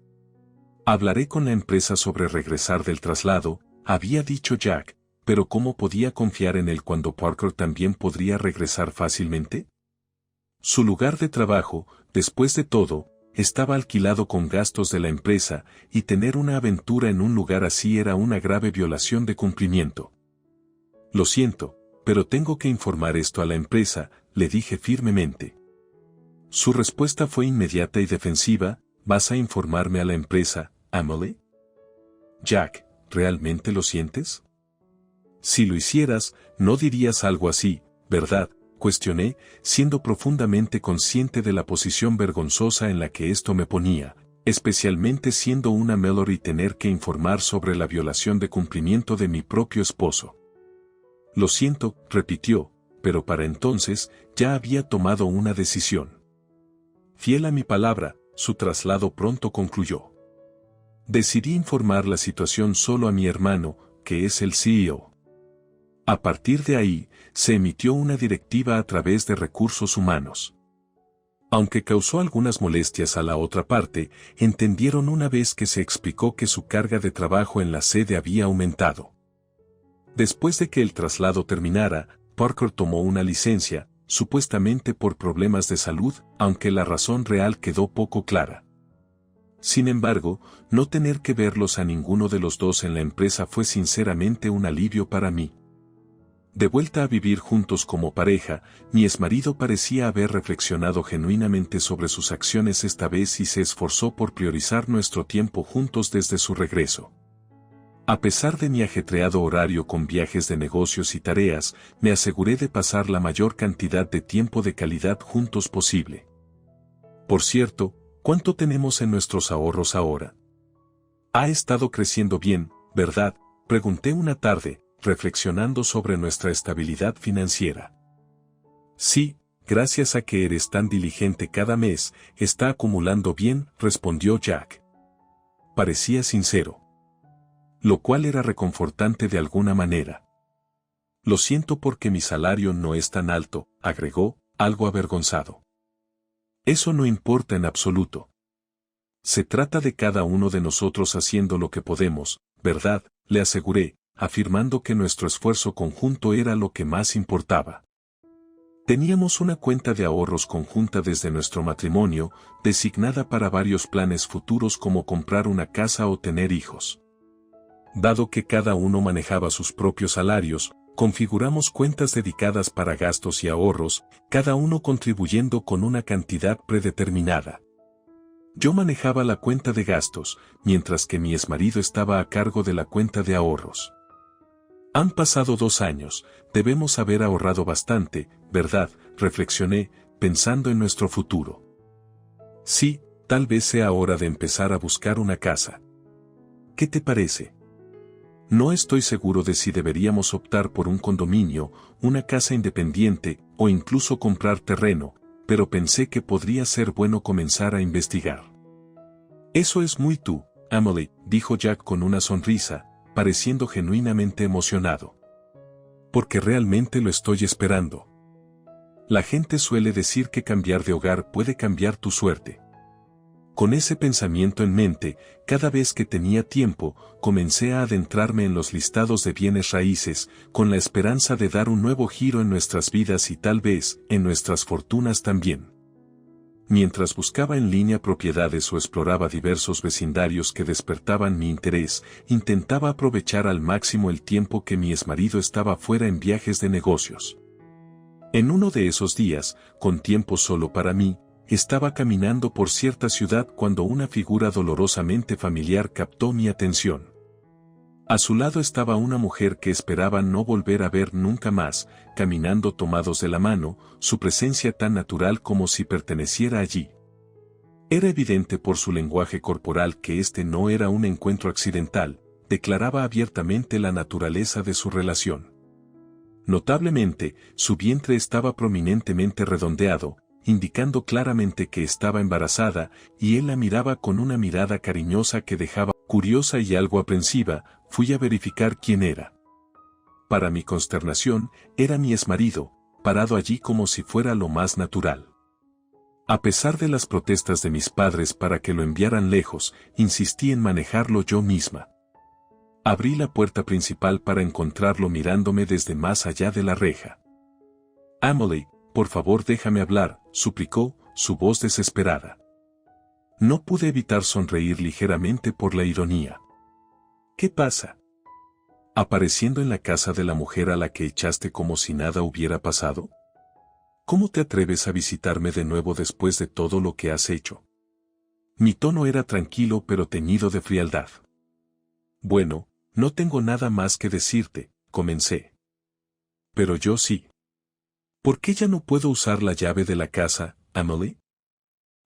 «Hablaré con la empresa sobre regresar del traslado», había dicho Jack, pero ¿cómo podía confiar en él cuando Parker también podría regresar fácilmente? Su lugar de trabajo, después de todo, estaba alquilado con gastos de la empresa, y tener una aventura en un lugar así era una grave violación de cumplimiento. «Lo siento, pero tengo que informar esto a la empresa», le dije firmemente. Su respuesta fue inmediata y defensiva: «¿Vas a informarme a la empresa, Emily?». «Jack, ¿realmente lo sientes? Si lo hicieras, no dirías algo así, ¿verdad?», cuestioné, siendo profundamente consciente de la posición vergonzosa en la que esto me ponía, especialmente siendo una Mallory y tener que informar sobre la violación de cumplimiento de mi propio esposo. Lo siento, repitió, pero para entonces ya había tomado una decisión. Fiel a mi palabra, su traslado pronto concluyó. Decidí informar la situación solo a mi hermano, que es el CEO. A partir de ahí, se emitió una directiva a través de recursos humanos. Aunque causó algunas molestias a la otra parte, entendieron una vez que se explicó que su carga de trabajo en la sede había aumentado. Después de que el traslado terminara, Parker tomó una licencia, supuestamente por problemas de salud, aunque la razón real quedó poco clara. Sin embargo, no tener que verlos a ninguno de los dos en la empresa fue sinceramente un alivio para mí. De vuelta a vivir juntos como pareja, mi exmarido parecía haber reflexionado genuinamente sobre sus acciones esta vez y se esforzó por priorizar nuestro tiempo juntos desde su regreso. A pesar de mi ajetreado horario con viajes de negocios y tareas, me aseguré de pasar la mayor cantidad de tiempo de calidad juntos posible. Por cierto, ¿cuánto tenemos en nuestros ahorros ahora? Ha estado creciendo bien, ¿verdad?, pregunté una tarde, reflexionando sobre nuestra estabilidad financiera. Sí, gracias a que eres tan diligente cada mes, está acumulando bien, respondió Jack. Parecía sincero. Lo cual era reconfortante de alguna manera. Lo siento porque mi salario no es tan alto, agregó, algo avergonzado. Eso no importa en absoluto. Se trata de cada uno de nosotros haciendo lo que podemos, ¿verdad?, le aseguré, afirmando que nuestro esfuerzo conjunto era lo que más importaba. Teníamos una cuenta de ahorros conjunta desde nuestro matrimonio, designada para varios planes futuros como comprar una casa o tener hijos. Dado que cada uno manejaba sus propios salarios, configuramos cuentas dedicadas para gastos y ahorros, cada uno contribuyendo con una cantidad predeterminada. Yo manejaba la cuenta de gastos, mientras que mi exmarido estaba a cargo de la cuenta de ahorros. Han pasado 2 años, debemos haber ahorrado bastante, ¿verdad?, reflexioné, pensando en nuestro futuro. Sí, tal vez sea hora de empezar a buscar una casa. ¿Qué te parece? No estoy seguro de si deberíamos optar por un condominio, una casa independiente, o incluso comprar terreno, pero pensé que podría ser bueno comenzar a investigar. Eso es muy tú, Emily, dijo Jack con una sonrisa, pareciendo genuinamente emocionado. Porque realmente lo estoy esperando. La gente suele decir que cambiar de hogar puede cambiar tu suerte. Con ese pensamiento en mente, cada vez que tenía tiempo, comencé a adentrarme en los listados de bienes raíces, con la esperanza de dar un nuevo giro en nuestras vidas y tal vez, en nuestras fortunas también. Mientras buscaba en línea propiedades o exploraba diversos vecindarios que despertaban mi interés, intentaba aprovechar al máximo el tiempo que mi exmarido estaba fuera en viajes de negocios. En uno de esos días, con tiempo solo para mí, estaba caminando por cierta ciudad cuando una figura dolorosamente familiar captó mi atención. A su lado estaba una mujer que esperaba no volver a ver nunca más, caminando tomados de la mano, su presencia tan natural como si perteneciera allí. Era evidente por su lenguaje corporal que este no era un encuentro accidental, declaraba abiertamente la naturaleza de su relación. Notablemente, su vientre estaba prominentemente redondeado, indicando claramente que estaba embarazada, y él la miraba con una mirada cariñosa que dejaba, curiosa y algo aprensiva, fui a verificar quién era. Para mi consternación, era mi exmarido, parado allí como si fuera lo más natural. A pesar de las protestas de mis padres para que lo enviaran lejos, insistí en manejarlo yo misma. Abrí la puerta principal para encontrarlo mirándome desde más allá de la reja. Emily, por favor déjame hablar, suplicó, su voz desesperada. No pude evitar sonreír ligeramente por la ironía. ¿Qué pasa? ¿Apareciendo en la casa de la mujer a la que echaste como si nada hubiera pasado? ¿Cómo te atreves a visitarme de nuevo después de todo lo que has hecho? Mi tono era tranquilo pero teñido de frialdad. Bueno, no tengo nada más que decirte, comencé. Pero yo sí. ¿Por qué ya no puedo usar la llave de la casa, Emily?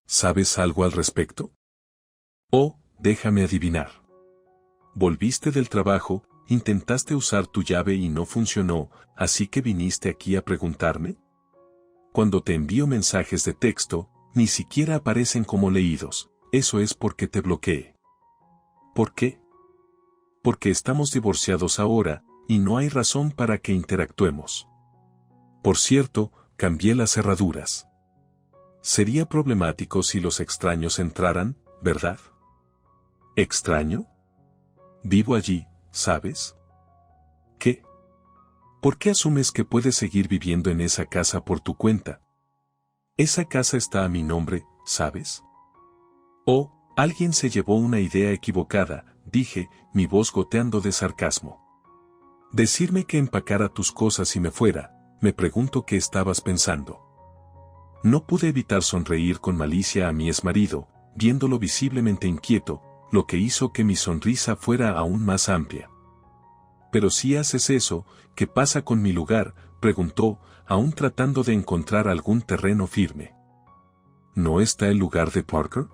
¿Sabes algo al respecto? Oh, déjame adivinar. Volviste del trabajo, intentaste usar tu llave y no funcionó, así que viniste aquí a preguntarme. Cuando te envío mensajes de texto, ni siquiera aparecen como leídos, eso es porque te bloqueé. ¿Por qué? Porque estamos divorciados ahora, y no hay razón para que interactuemos. Por cierto, cambié las cerraduras. Sería problemático si los extraños entraran, ¿verdad? ¿Extraño? Vivo allí, ¿sabes? ¿Qué? ¿Por qué asumes que puedes seguir viviendo en esa casa por tu cuenta? Esa casa está a mi nombre, ¿sabes? Oh, alguien se llevó una idea equivocada, dije, mi voz goteando de sarcasmo. Decirme que empacara tus cosas y me fuera, me pregunto qué estabas pensando. No pude evitar sonreír con malicia a mi exmarido, viéndolo visiblemente inquieto, lo que hizo que mi sonrisa fuera aún más amplia. Pero si haces eso, ¿qué pasa con mi lugar?, preguntó, aún tratando de encontrar algún terreno firme. ¿No está el lugar de Parker?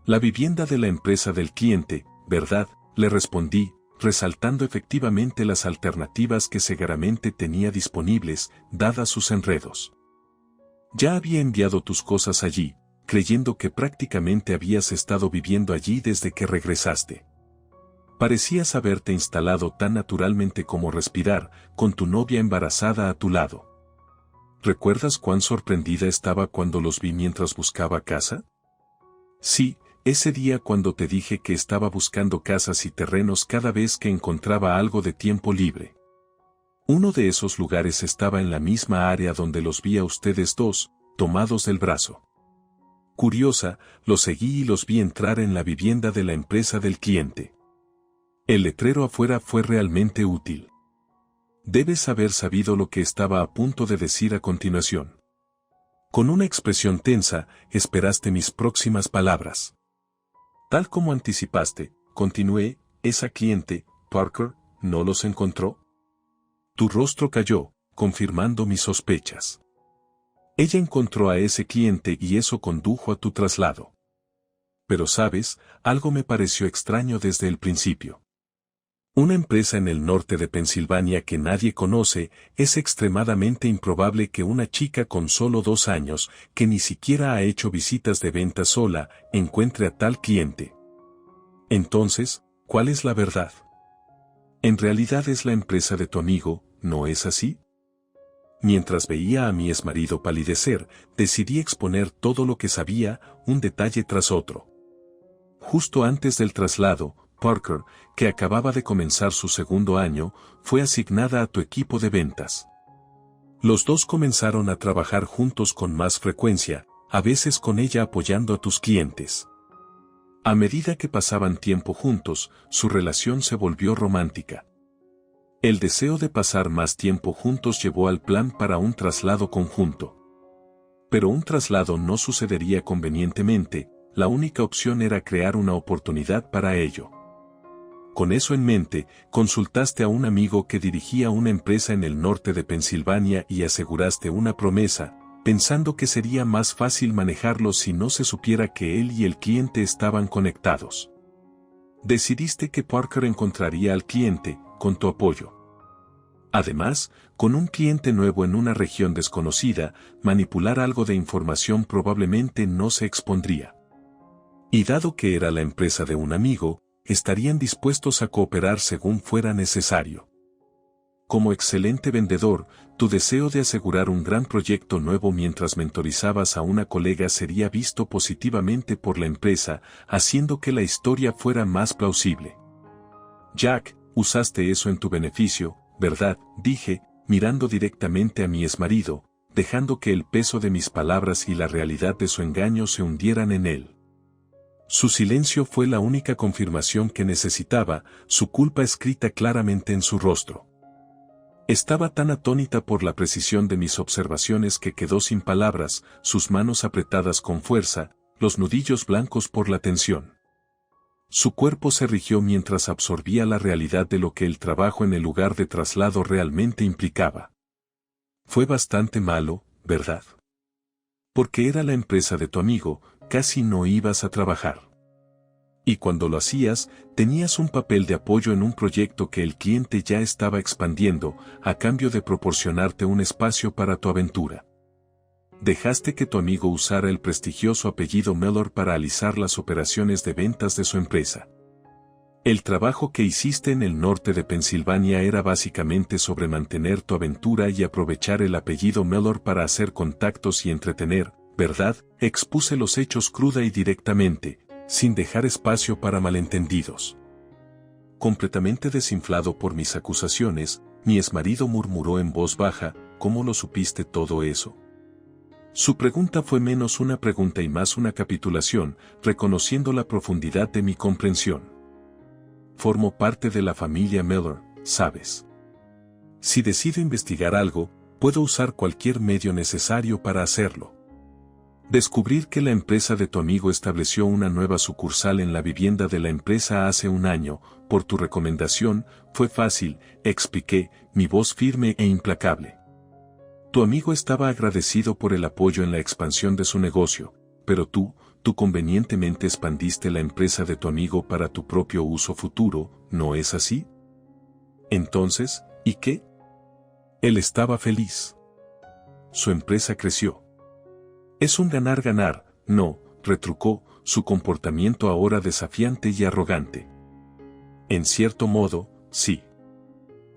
La vivienda de la empresa del cliente, ¿verdad?, le respondí, resaltando efectivamente las alternativas que Segaramente tenía disponibles, dadas sus enredos. Ya había enviado tus cosas allí, creyendo que prácticamente habías estado viviendo allí desde que regresaste. Parecías haberte instalado tan naturalmente como respirar, con tu novia embarazada a tu lado. ¿Recuerdas cuán sorprendida estaba cuando los vi mientras buscaba casa? Sí, ese día cuando te dije que estaba buscando casas y terrenos cada vez que encontraba algo de tiempo libre. Uno de esos lugares estaba en la misma área donde los vi a ustedes dos, tomados del brazo. Curiosa, los seguí y los vi entrar en la vivienda de la empresa del cliente. El letrero afuera fue realmente útil. Debes haber sabido lo que estaba a punto de decir a continuación. Con una expresión tensa, esperaste mis próximas palabras. Tal como anticipaste, continué, esa cliente, Parker, ¿no los encontró? Tu rostro cayó, confirmando mis sospechas. Ella encontró a ese cliente y eso condujo a tu traslado. Pero sabes, algo me pareció extraño desde el principio. Una empresa en el norte de Pensilvania que nadie conoce, es extremadamente improbable que una chica con solo 2 años, que ni siquiera ha hecho visitas de venta sola, encuentre a tal cliente. Entonces, ¿cuál es la verdad? En realidad es la empresa de tu amigo, ¿no es así? Mientras veía a mi exmarido palidecer, decidí exponer todo lo que sabía, un detalle tras otro. Justo antes del traslado, Parker, que acababa de comenzar su 2º año, fue asignada a tu equipo de ventas. Los dos comenzaron a trabajar juntos con más frecuencia, a veces con ella apoyando a tus clientes. A medida que pasaban tiempo juntos, su relación se volvió romántica. El deseo de pasar más tiempo juntos llevó al plan para un traslado conjunto. Pero un traslado no sucedería convenientemente, la única opción era crear una oportunidad para ello. Con eso en mente, consultaste a un amigo que dirigía una empresa en el norte de Pensilvania y aseguraste una promesa, pensando que sería más fácil manejarlo si no se supiera que él y el cliente estaban conectados. Decidiste que Parker encontraría al cliente, con tu apoyo. Además, con un cliente nuevo en una región desconocida, manipular algo de información probablemente no se expondría. Y dado que era la empresa de un amigo, estarían dispuestos a cooperar según fuera necesario. Como excelente vendedor, tu deseo de asegurar un gran proyecto nuevo mientras mentorizabas a una colega sería visto positivamente por la empresa, haciendo que la historia fuera más plausible. Jack, usaste eso en tu beneficio, ¿verdad?, dije, mirando directamente a mi exmarido, dejando que el peso de mis palabras y la realidad de su engaño se hundieran en él. Su silencio fue la única confirmación que necesitaba, su culpa escrita claramente en su rostro. Estaba tan atónita por la precisión de mis observaciones que quedó sin palabras, sus manos apretadas con fuerza, los nudillos blancos por la tensión. Su cuerpo se rigió mientras absorbía la realidad de lo que el trabajo en el lugar de traslado realmente implicaba. Fue bastante malo, ¿verdad? Porque era la empresa de tu amigo, casi no ibas a trabajar. Y cuando lo hacías, tenías un papel de apoyo en un proyecto que el cliente ya estaba expandiendo, a cambio de proporcionarte un espacio para tu aventura. Dejaste que tu amigo usara el prestigioso apellido Mellor para alisar las operaciones de ventas de su empresa. El trabajo que hiciste en el norte de Pensilvania era básicamente sobre mantener tu aventura y aprovechar el apellido Mellor para hacer contactos y entretener, ¿verdad? Expuse los hechos cruda y directamente, sin dejar espacio para malentendidos. Completamente desinflado por mis acusaciones, mi exmarido murmuró en voz baja, ¿cómo lo supiste todo eso? Su pregunta fue menos una pregunta y más una capitulación, reconociendo la profundidad de mi comprensión. Formo parte de la familia Mellor, ¿sabes? Si decido investigar algo, puedo usar cualquier medio necesario para hacerlo. Descubrir que la empresa de tu amigo estableció una nueva sucursal en la vivienda de la empresa hace un año, por tu recomendación, fue fácil, expliqué, mi voz firme e implacable. Tu amigo estaba agradecido por el apoyo en la expansión de su negocio, pero tú convenientemente expandiste la empresa de tu amigo para tu propio uso futuro, ¿no es así? Entonces, ¿y qué? Él estaba feliz. Su empresa creció. Es un ganar-ganar, no, retrucó, su comportamiento ahora desafiante y arrogante. En cierto modo, sí.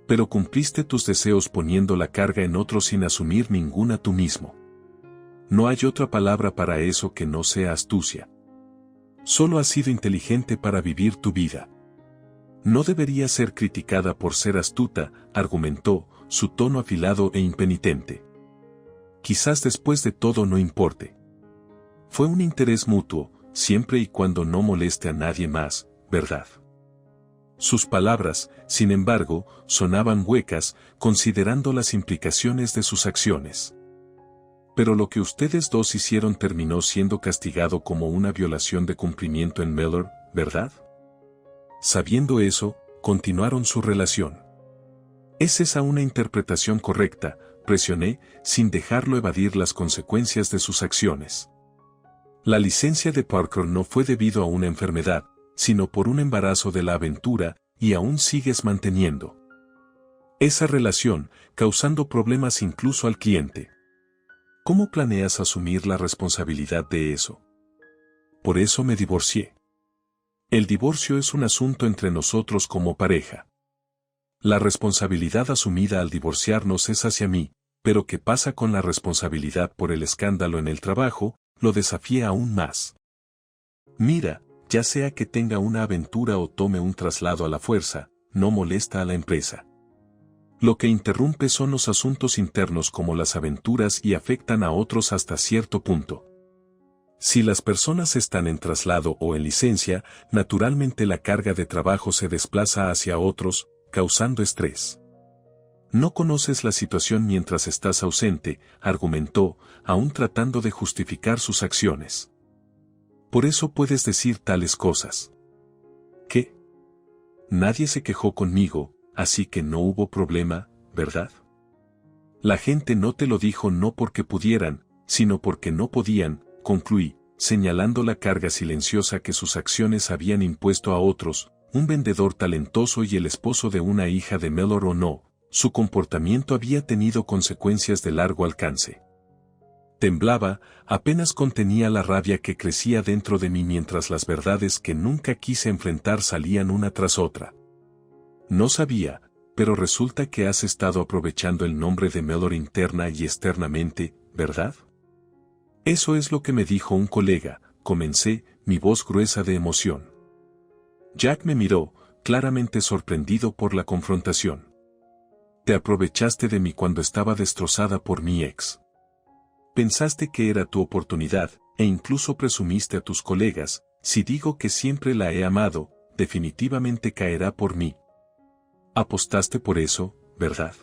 Pero cumpliste tus deseos poniendo la carga en otros sin asumir ninguna tú mismo. No hay otra palabra para eso que no sea astucia. Solo has sido inteligente para vivir tu vida. No debería ser criticada por ser astuta, argumentó, su tono afilado e impenitente. Quizás después de todo no importe. Fue un interés mutuo, siempre y cuando no moleste a nadie más, ¿verdad? Sus palabras, sin embargo, sonaban huecas, considerando las implicaciones de sus acciones. Pero lo que ustedes dos hicieron terminó siendo castigado como una violación de cumplimiento en Mellor, ¿verdad? Sabiendo eso, continuaron su relación. ¿Es esa una interpretación correcta?, presioné, sin dejarlo evadir las consecuencias de sus acciones. La licencia de Parker no fue debido a una enfermedad, sino por un embarazo de la aventura, y aún sigues manteniendo esa relación, causando problemas incluso al cliente. ¿Cómo planeas asumir la responsabilidad de eso? Por eso me divorcié. El divorcio es un asunto entre nosotros como pareja. La responsabilidad asumida al divorciarnos es hacia mí, pero ¿qué pasa con la responsabilidad por el escándalo en el trabajo? Lo desafié aún más. Mira, ya sea que tenga una aventura o tome un traslado a la fuerza, no molesta a la empresa. Lo que interrumpe son los asuntos internos como las aventuras y afectan a otros hasta cierto punto. Si las personas están en traslado o en licencia, naturalmente la carga de trabajo se desplaza hacia otros, causando estrés. No conoces la situación mientras estás ausente, argumentó, aún tratando de justificar sus acciones. Por eso puedes decir tales cosas. ¿Qué? Nadie se quejó conmigo, así que no hubo problema, ¿verdad? La gente no te lo dijo no porque pudieran, sino porque no podían, concluí, señalando la carga silenciosa que sus acciones habían impuesto a otros, un vendedor talentoso y el esposo de una hija de Mellor o no, su comportamiento había tenido consecuencias de largo alcance. Temblaba, apenas contenía la rabia que crecía dentro de mí mientras las verdades que nunca quise enfrentar salían una tras otra. No sabía, pero resulta que has estado aprovechando el nombre de Mellor interna y externamente, ¿verdad? Eso es lo que me dijo un colega, comencé, mi voz gruesa de emoción. Jack me miró, claramente sorprendido por la confrontación. Te aprovechaste de mí cuando estaba destrozada por mi ex. Pensaste que era tu oportunidad, e incluso presumiste a tus colegas, si digo que siempre la he amado, definitivamente caerá por mí. Apostaste por eso, ¿verdad?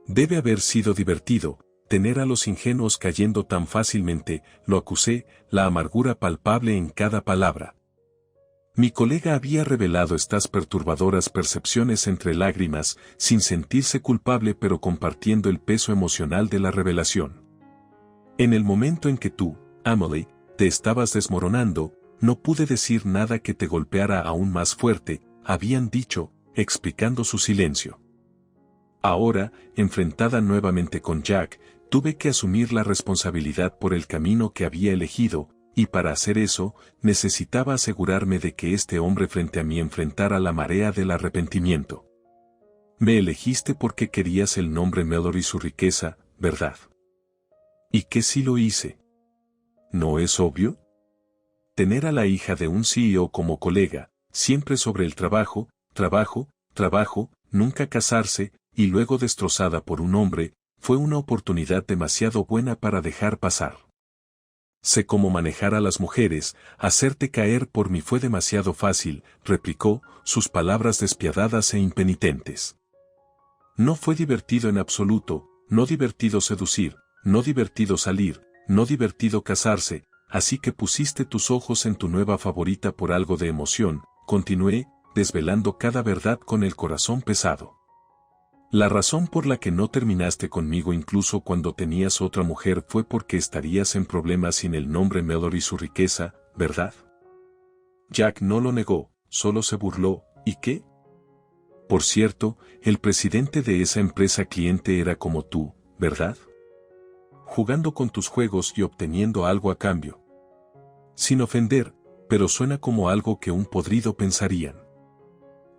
Debe haber sido divertido, tener a los ingenuos cayendo tan fácilmente, lo acusé, la amargura palpable en cada palabra. Mi colega había revelado estas perturbadoras percepciones entre lágrimas, sin sentirse culpable pero compartiendo el peso emocional de la revelación. En el momento en que tú, Emily, te estabas desmoronando, No pude decir nada que te golpeara aún más fuerte, habían dicho, explicando su silencio. Ahora, enfrentada nuevamente con Jack, tuve que asumir la responsabilidad por el camino que había elegido, y para hacer eso, necesitaba asegurarme de que este hombre frente a mí enfrentara la marea del arrepentimiento. Me elegiste porque querías el nombre Mellor y su riqueza, ¿verdad? ¿Y qué si lo hice? ¿No es obvio? Tener a la hija de un CEO como colega, siempre sobre el trabajo, nunca casarse, y luego destrozada por un hombre, fue una oportunidad demasiado buena para dejar pasar. Sé cómo manejar a las mujeres, hacerte caer por mí fue demasiado fácil, replicó, sus palabras despiadadas e impenitentes. No fue divertido en absoluto, no divertido seducir, no divertido salir, no divertido casarse, así que pusiste tus ojos en tu nueva favorita por algo de emoción, continué, desvelando cada verdad con el corazón pesado. La razón por la que no terminaste conmigo incluso cuando tenías otra mujer fue porque estarías en problemas sin el nombre Mellor y su riqueza, ¿verdad? Jack no lo negó, solo se burló, ¿y qué? Por cierto, el presidente de esa empresa cliente era como tú, ¿verdad? Jugando con tus juegos y obteniendo algo a cambio. Sin ofender, pero suena como algo que un podrido pensarían.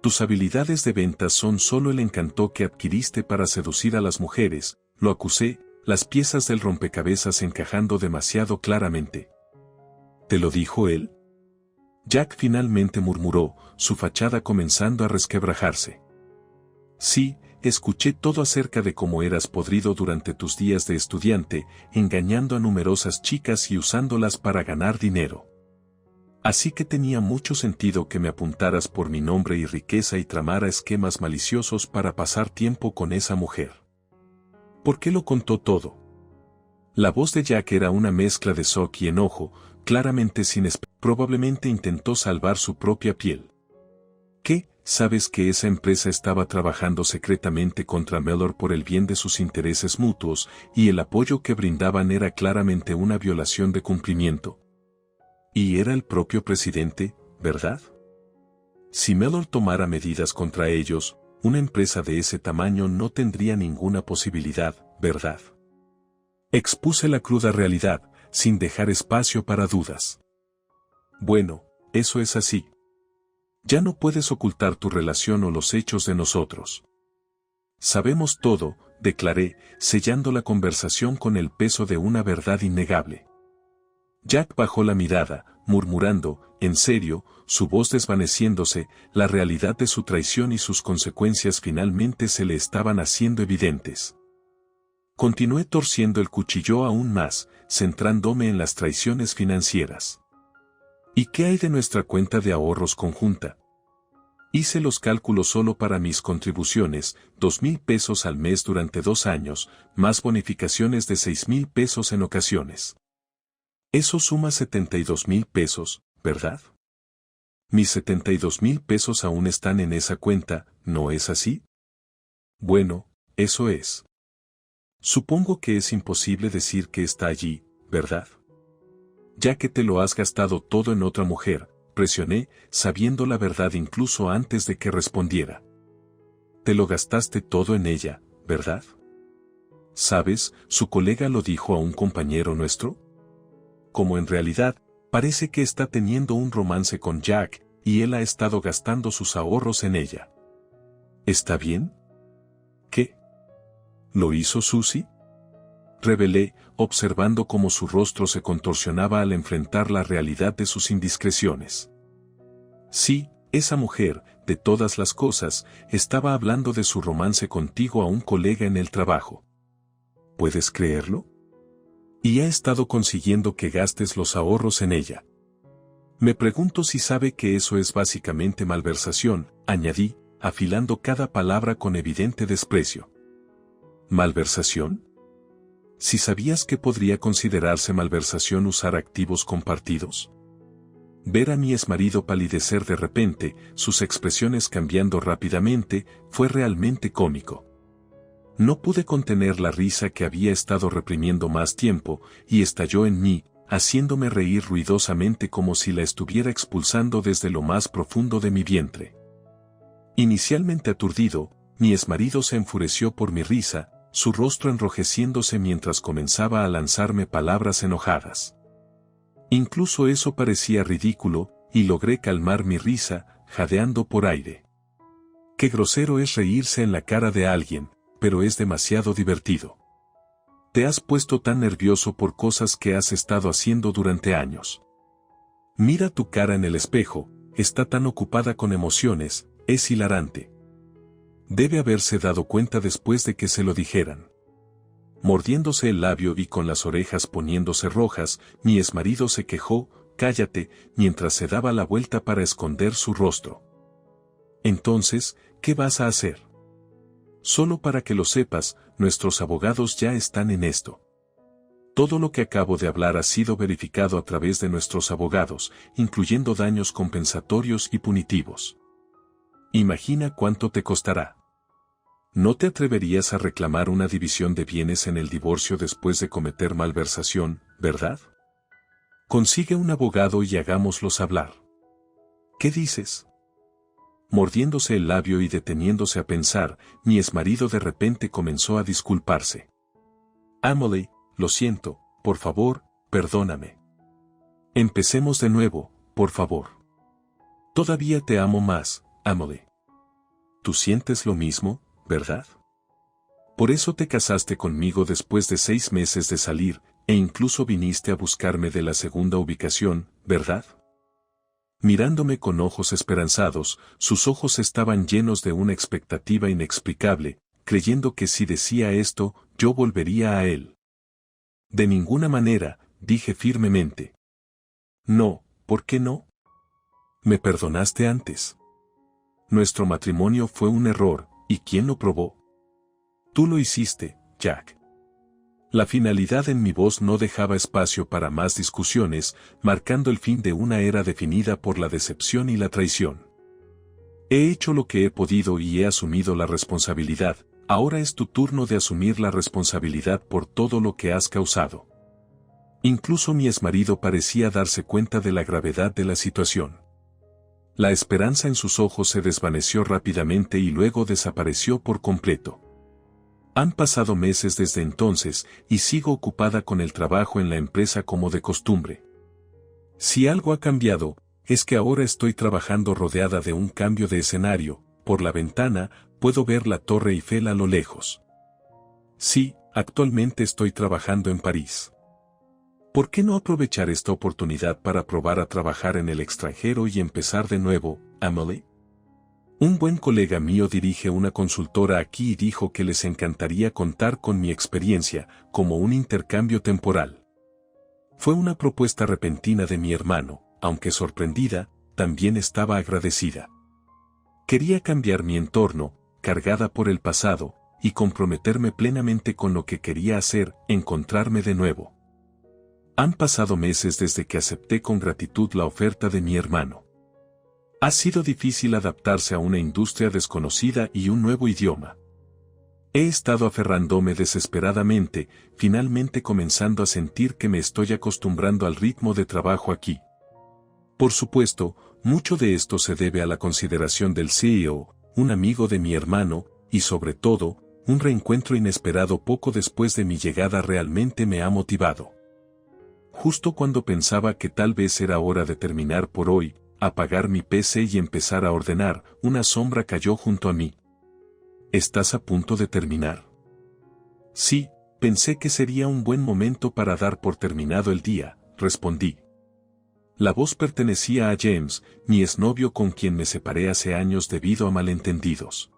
Tus habilidades de ventas son solo el encanto que adquiriste para seducir a las mujeres, lo acusé, las piezas del rompecabezas encajando demasiado claramente. ¿Te lo dijo él? Jack finalmente murmuró, su fachada comenzando a resquebrajarse. Sí, escuché todo acerca de cómo eras podrido durante tus días de estudiante, engañando a numerosas chicas y usándolas para ganar dinero. Así que tenía mucho sentido que me apuntaras por mi nombre y riqueza y tramara esquemas maliciosos para pasar tiempo con esa mujer. ¿Por qué lo contó todo? La voz de Jack era una mezcla de shock y enojo, claramente sin esperanza. Probablemente intentó salvar su propia piel. ¿Qué? ¿Sabes que esa empresa estaba trabajando secretamente contra Mellor por el bien de sus intereses mutuos, y el apoyo que brindaban era claramente una violación de cumplimiento? Y era el propio presidente, ¿verdad? Si Mellor tomara medidas contra ellos, una empresa de ese tamaño no tendría ninguna posibilidad, ¿verdad? Expuse la cruda realidad, sin dejar espacio para dudas. Bueno, eso es así. Ya no puedes ocultar tu relación o los hechos de nosotros. Sabemos todo, declaré, sellando la conversación con el peso de una verdad innegable. Jack bajó la mirada, murmurando, en serio, su voz desvaneciéndose, la realidad de su traición y sus consecuencias finalmente se le estaban haciendo evidentes. Continué torciendo el cuchillo aún más, centrándome en las traiciones financieras. ¿Y qué hay de nuestra cuenta de ahorros conjunta? Hice los cálculos solo para mis contribuciones, 2,000 pesos al mes durante 2 años, más bonificaciones de 6,000 pesos en ocasiones. Eso suma 72,000 pesos, ¿verdad? Mis 72,000 pesos aún están en esa cuenta, ¿no es así? Bueno, eso es. Supongo que es imposible decir que está allí, ¿verdad? Ya que te lo has gastado todo en otra mujer, presioné, sabiendo la verdad incluso antes de que respondiera. Te lo gastaste todo en ella, ¿verdad? ¿Sabes? Su colega lo dijo a un compañero nuestro. Como en realidad, parece que está teniendo un romance con Jack, y él ha estado gastando sus ahorros en ella. ¿Está bien? ¿Qué? ¿Lo hizo Susie? Revelé, observando cómo su rostro se contorsionaba al enfrentar la realidad de sus indiscreciones. Sí, esa mujer, de todas las cosas, estaba hablando de su romance contigo a un colega en el trabajo. ¿Puedes creerlo? Y ha estado consiguiendo que gastes los ahorros en ella. Me pregunto si sabe que eso es básicamente malversación, añadí, afilando cada palabra con evidente desprecio. ¿Malversación? Si sabías que podría considerarse malversación usar activos compartidos. Ver a mi exmarido palidecer de repente, sus expresiones cambiando rápidamente, fue realmente cómico. No pude contener la risa que había estado reprimiendo más tiempo, y estalló en mí, haciéndome reír ruidosamente como si la estuviera expulsando desde lo más profundo de mi vientre. Inicialmente aturdido, mi exmarido se enfureció por mi risa, su rostro enrojeciéndose mientras comenzaba a lanzarme palabras enojadas. Incluso eso parecía ridículo, y logré calmar mi risa, jadeando por aire. Qué grosero es reírse en la cara de alguien, pero es demasiado divertido. Te has puesto tan nervioso por cosas que has estado haciendo durante años. Mira tu cara en el espejo, está tan ocupada con emociones, es hilarante. Debe haberse dado cuenta después de que se lo dijeran. Mordiéndose el labio y con las orejas poniéndose rojas, mi exmarido se quejó, cállate, mientras se daba la vuelta para esconder su rostro. Entonces, ¿qué vas a hacer? Solo para que lo sepas, nuestros abogados ya están en esto. Todo lo que acabo de hablar ha sido verificado a través de nuestros abogados, incluyendo daños compensatorios y punitivos. Imagina cuánto te costará. ¿No te atreverías a reclamar una división de bienes en el divorcio después de cometer malversación, verdad? Consigue un abogado y hagámoslos hablar. ¿Qué dices? Mordiéndose el labio y deteniéndose a pensar, mi exmarido de repente comenzó a disculparse. Emily, lo siento, por favor, perdóname. Empecemos de nuevo, por favor. Todavía te amo más, Emily. ¿Tú sientes lo mismo, verdad? Por eso te casaste conmigo después de 6 meses de salir, e incluso viniste a buscarme de la segunda ubicación, ¿verdad? Mirándome con ojos esperanzados, sus ojos estaban llenos de una expectativa inexplicable, creyendo que si decía esto, yo volvería a él. De ninguna manera, dije firmemente. No, ¿por qué no? Me perdonaste antes. Nuestro matrimonio fue un error, ¿y quién lo probó? Tú lo hiciste, Jack. La finalidad en mi voz no dejaba espacio para más discusiones, marcando el fin de una era definida por la decepción y la traición. He hecho lo que he podido y he asumido la responsabilidad, ahora es tu turno de asumir la responsabilidad por todo lo que has causado. Incluso mi exmarido parecía darse cuenta de la gravedad de la situación. La esperanza en sus ojos se desvaneció rápidamente y luego desapareció por completo. Han pasado meses desde entonces, y sigo ocupada con el trabajo en la empresa como de costumbre. Si algo ha cambiado, es que ahora estoy trabajando rodeada de un cambio de escenario, por la ventana, puedo ver la Torre Eiffel a lo lejos. Sí, actualmente estoy trabajando en París. ¿Por qué no aprovechar esta oportunidad para probar a trabajar en el extranjero y empezar de nuevo, Emily? Un buen colega mío dirige una consultora aquí y dijo que les encantaría contar con mi experiencia, como un intercambio temporal. Fue una propuesta repentina de mi hermano, aunque sorprendida, también estaba agradecida. Quería cambiar mi entorno, cargada por el pasado, y comprometerme plenamente con lo que quería hacer, encontrarme de nuevo. Han pasado meses desde que acepté con gratitud la oferta de mi hermano. Ha sido difícil adaptarse a una industria desconocida y un nuevo idioma. He estado aferrándome desesperadamente, finalmente comenzando a sentir que me estoy acostumbrando al ritmo de trabajo aquí. Por supuesto, mucho de esto se debe a la consideración del CEO, un amigo de mi hermano, y sobre todo, un reencuentro inesperado poco después de mi llegada realmente me ha motivado. Justo cuando pensaba que tal vez era hora de terminar por hoy, apagar mi PC y empezar a ordenar, una sombra cayó junto a mí. ¿Estás a punto de terminar? Sí, pensé que sería un buen momento para dar por terminado el día, respondí. La voz pertenecía a James, mi exnovio con quien me separé hace años debido a malentendidos.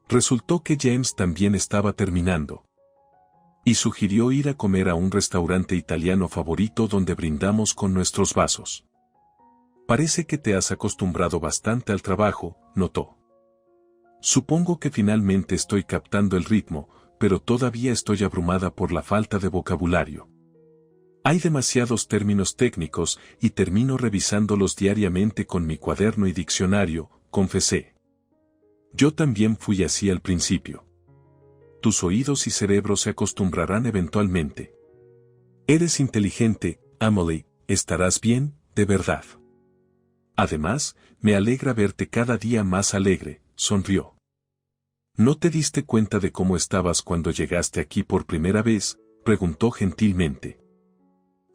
Resultó que James también estaba terminando. Y sugirió ir a comer a un restaurante italiano favorito donde brindamos con nuestros vasos. Parece que te has acostumbrado bastante al trabajo, notó. Supongo que finalmente estoy captando el ritmo, pero todavía estoy abrumada por la falta de vocabulario. Hay demasiados términos técnicos y termino revisándolos diariamente con mi cuaderno y diccionario, confesé. Yo también fui así al principio. Tus oídos y cerebro se acostumbrarán eventualmente. Eres inteligente, Emily, estarás bien, de verdad. Además, me alegra verte cada día más alegre, sonrió. ¿No te diste cuenta de cómo estabas cuando llegaste aquí por primera vez?, preguntó gentilmente.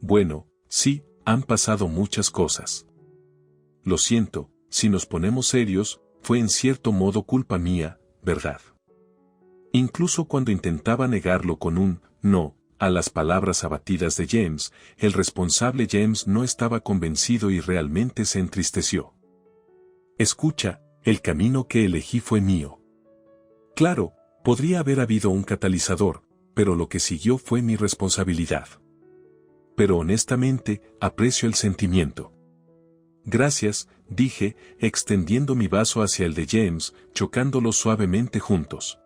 Bueno, sí, han pasado muchas cosas. Lo siento, si nos ponemos serios, fue en cierto modo culpa mía, ¿verdad? Incluso cuando intentaba negarlo con un no a las palabras abatidas de James, el responsable James no estaba convencido y realmente se entristeció. Escucha, el camino que elegí fue mío. Claro, podría haber habido un catalizador, pero lo que siguió fue mi responsabilidad. Pero honestamente, aprecio el sentimiento. Gracias, dije, extendiendo mi vaso hacia el de James, chocándolos suavemente juntos.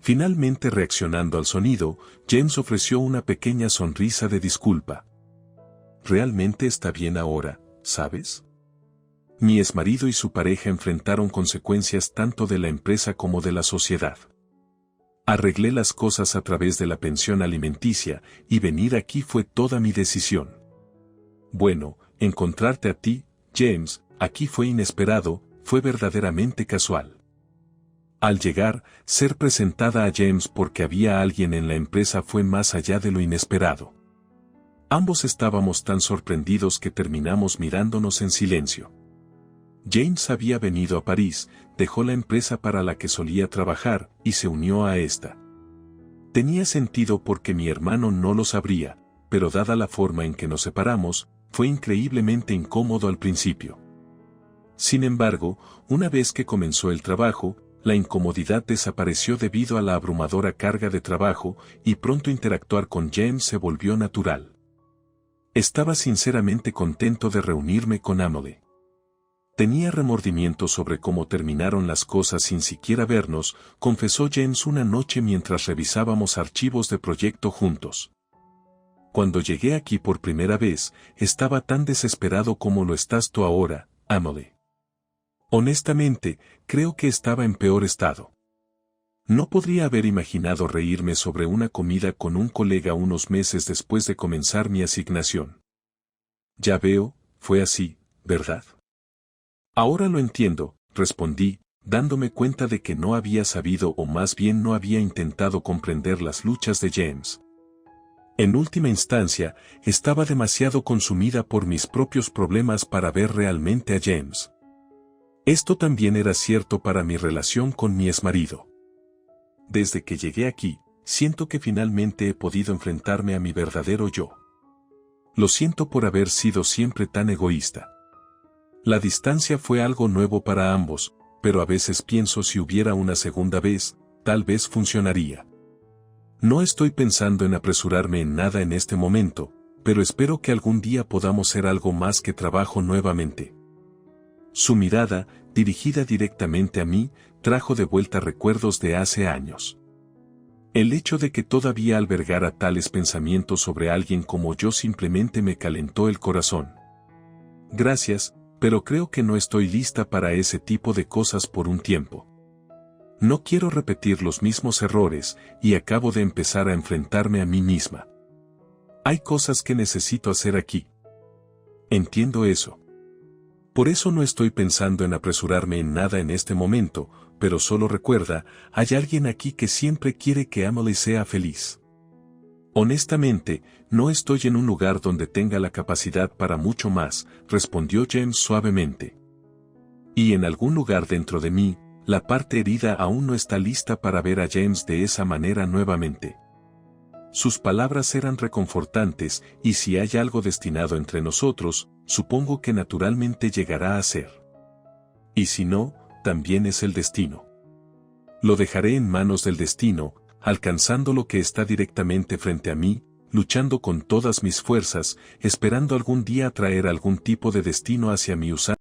Finalmente reaccionando al sonido, James ofreció una pequeña sonrisa de disculpa. Realmente está bien ahora, ¿sabes? Mi exmarido y su pareja enfrentaron consecuencias tanto de la empresa como de la sociedad. Arreglé las cosas a través de la pensión alimenticia, y venir aquí fue toda mi decisión. Bueno, encontrarte a ti, James, aquí fue inesperado, fue verdaderamente casual. Al llegar, ser presentada a James porque había alguien en la empresa fue más allá de lo inesperado. Ambos estábamos tan sorprendidos que terminamos mirándonos en silencio. James había venido a París, dejó la empresa para la que solía trabajar y se unió a esta. Tenía sentido porque mi hermano no lo sabría, pero dada la forma en que nos separamos, fue increíblemente incómodo al principio. Sin embargo, una vez que comenzó el trabajo, la incomodidad desapareció debido a la abrumadora carga de trabajo y pronto interactuar con James se volvió natural. Estaba sinceramente contento de reunirme con Emily. Tenía remordimiento sobre cómo terminaron las cosas sin siquiera vernos, confesó James una noche mientras revisábamos archivos de proyecto juntos. Cuando llegué aquí por primera vez, estaba tan desesperado como lo estás tú ahora, Emily. Honestamente, creo que estaba en peor estado. No podría haber imaginado reírme sobre una comida con un colega unos meses después de comenzar mi asignación. Ya veo, fue así, ¿verdad? Ahora lo entiendo, respondí, dándome cuenta de que no había sabido o más bien no había intentado comprender las luchas de James. En última instancia, estaba demasiado consumida por mis propios problemas para ver realmente a James. Esto también era cierto para mi relación con mi exmarido. Desde que llegué aquí, siento que finalmente he podido enfrentarme a mi verdadero yo. Lo siento por haber sido siempre tan egoísta. La distancia fue algo nuevo para ambos, pero a veces pienso si hubiera una segunda vez, tal vez funcionaría. No estoy pensando en apresurarme en nada en este momento, pero espero que algún día podamos ser algo más que trabajo nuevamente. Su mirada, dirigida directamente a mí, trajo de vuelta recuerdos de hace años. El hecho de que todavía albergara tales pensamientos sobre alguien como yo simplemente me calentó el corazón. Gracias, pero creo que no estoy lista para ese tipo de cosas por un tiempo. No quiero repetir los mismos errores, y acabo de empezar a enfrentarme a mí misma. Hay cosas que necesito hacer aquí. Entiendo eso. Por eso no estoy pensando en apresurarme en nada en este momento, pero solo recuerda, hay alguien aquí que siempre quiere que Emily sea feliz. Honestamente, no estoy en un lugar donde tenga la capacidad para mucho más, respondió James suavemente. Y en algún lugar dentro de mí, la parte herida aún no está lista para ver a James de esa manera nuevamente. Sus palabras eran reconfortantes, y si hay algo destinado entre nosotros, supongo que naturalmente llegará a ser. Y si no, también es el destino. Lo dejaré en manos del destino, alcanzando lo que está directamente frente a mí, luchando con todas mis fuerzas, esperando algún día traer algún tipo de destino hacia mí usando